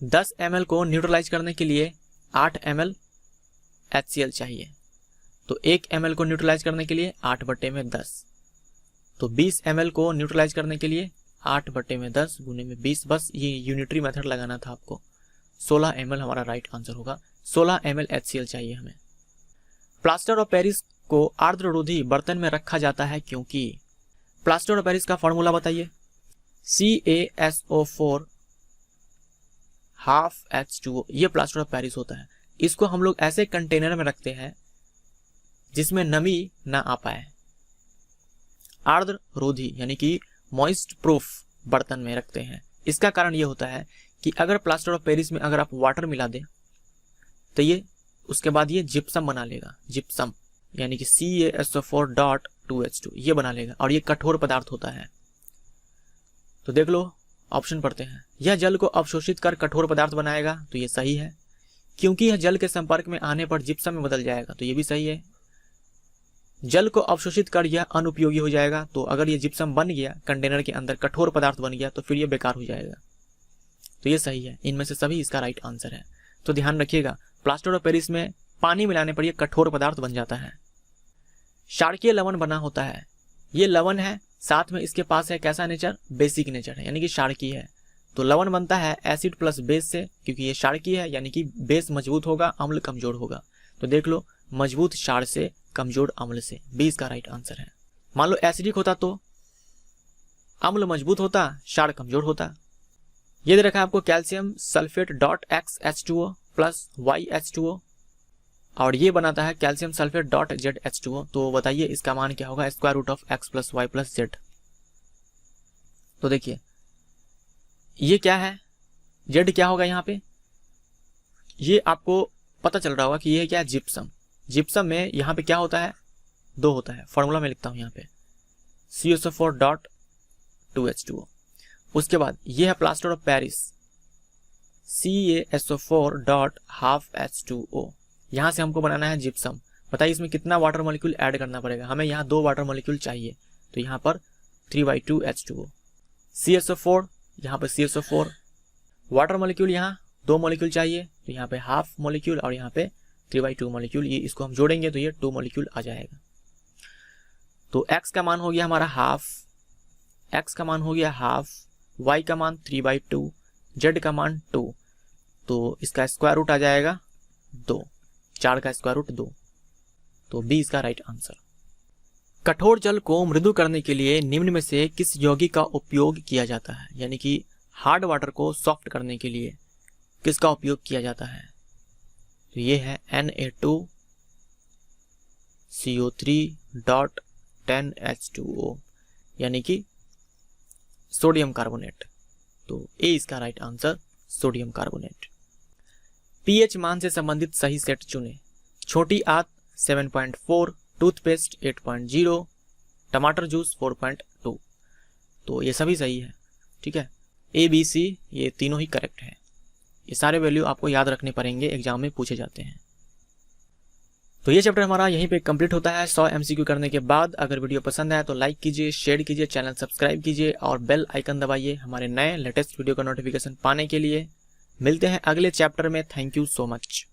10 ml को न्यूट्रलाइज करने के लिए 8 ml HCl चाहिए, तो 1 ml को न्यूट्रलाइज करने के लिए 8/10, तो 20 ml को न्यूट्रलाइज करने के लिए 8/10 गुने में 20, बस ये यूनिटरी मेथड लगाना था आपको। 16 ml हमारा राइट आंसर होगा, 16 ml HCl चाहिए हमें। प्लास्टर ऑफ पेरिस को आर्द्ररोधी बर्तन में रखा जाता है क्योंकि प्लास्टर ऑफ पेरिस का फॉर्मूला बताइए। CaSO4 हाफ H2O, ये प्लास्टर ऑफ पेरिस होता है। इसको हम लोग ऐसे कंटेनर में रखते हैं जिसमें नमी ना आ पाए, आर्द्ररोधी यानी कि मॉइस्ट प्रूफ बर्तन में रखते हैं। इसका कारण ये होता है कि अगर प्लास्टर ऑफ पेरिस में अगर आप वाटर मिला दें तो ये उसके बाद ये जिप्सम बना लेगा, जिप्सम यानी कि CaSO4.2H2 ये बना लेगा और ये कठोर पदार्थ होता है। तो देख लो, ऑप्शन पढ़ते हैं। यह जल को अवशोषित कर कठोर पदार्थ बनाएगा, तो ये सही है, क्योंकि यह जल के संपर्क में आने पर जिप्सम में बदल जाएगा, तो ये भी सही है। जल को अवशोषित कर यह अनुपयोगी हो जाएगा, तो अगर ये जिप्सम बन गया कंटेनर के अंदर, कठोर पदार्थ बन गया, तो फिर ये बेकार हो जाएगा, तो ये सही है। इनमें से सभी इसका राइट आंसर है। तो ध्यान रखिएगा, प्लास्टर ऑफ पेरिस में पानी मिलाने पर यह कठोर पदार्थ बन जाता है। क्षारकीय लवण बना होता है, ये लवण है, साथ में इसके पास है कैसा नेचर, बेसिक नेचर है, यानी कि क्षारकीय है। तो लवण बनता है एसिड प्लस बेस से, क्योंकि ये क्षारकीय है, यानी कि बेस मजबूत होगा, अम्ल कमजोर होगा। तो देख लो, मजबूत क्षार से, कमजोर अम्ल से, 20 का राइट आंसर है। मान लो एसिडिक होता तो अम्ल मजबूत होता, क्षार कमजोर होता। ये दे रखा है आपको calcium sulphate .XH2O plus YH2O, और ये बनाता है कैल्शियम सल्फेट .ZH2O। तो बताइए इसका मान क्या होगा, square root of X plus Y plus Z। तो देखिए ये क्या है, Z क्या होगा यहाँ पे, ये आपको पता चल रहा होगा कि ये क्या है, जिप्सम। जिप्सम में यहाँ पे क्या होता है, 2 होता है, फॉर्मूला में लिखता हूँ यहाँ पे, CaSO4.2H2O। उसके बाद ये है प्लास्टर ऑफ पेरिस, CaSO4.12H2O। यहाँ से हमको बनाना है जिप्सम। बताइए इसमें कितना वाटर मॉलिक्यूल ऐड करना पड़ेगा, हमें यहाँ 2 वाटर मॉलिक्यूल चाहिए, तो यहाँ पर 3/2H2O। CaSO4, यहाँ पर CaSO4 वाटर मॉलिक्यूल, यहाँ 2 मॉलिक्यूल चाहिए, तो यहाँ पे हाफ मॉलिक्यूल और यहाँ पे 3/2 मॉलिक्यूल, ये इसको हम जोड़ेंगे तो ये 2 मॉलिक्यूल आ जाएगा। तो X का मान हो गया हमारा हाफ, X का मान हो गया हाफ, Y का मान 3/2, Z का मान 2, तो इसका स्क्वायर रूट आ जाएगा 2, 4 का स्क्वायर रूट 2, तो 20 का राइट आंसर। कठोर जल को मृदु करने के लिए निम्न में से किस यौगिक का उपयोग किया जाता है, यानी कि हार्ड वाटर को सॉफ्ट करने के लिए किसका उपयोग किया जाता है। तो ये है Na2CO3.10H2O, यानी कि सोडियम कार्बोनेट। तो ए इसका right answer, sodium carbonate. PH मान से संबंधित सही सेट चुने। छोटी आंत 7.4, टूथपेस्ट 8.0, टमाटर जूस 4.2। तो ये सभी सही है, ठीक है। ABC ये तीनों ही करेक्ट है। ये सारे वैल्यू आपको याद रखने पड़ेंगे, एग्जाम में पूछे जाते हैं। तो ये चैप्टर हमारा यहीं पे कंप्लीट होता है 100 MCQ करने के बाद। अगर वीडियो पसंद आए तो लाइक कीजिए, शेयर कीजिए, चैनल सब्सक्राइब कीजिए और बेल आइकन दबाइए हमारे नए लेटेस्ट वीडियो का नोटिफिकेशन पाने के लिए। मिलते हैं अगले चैप्टर में। Thank you so much.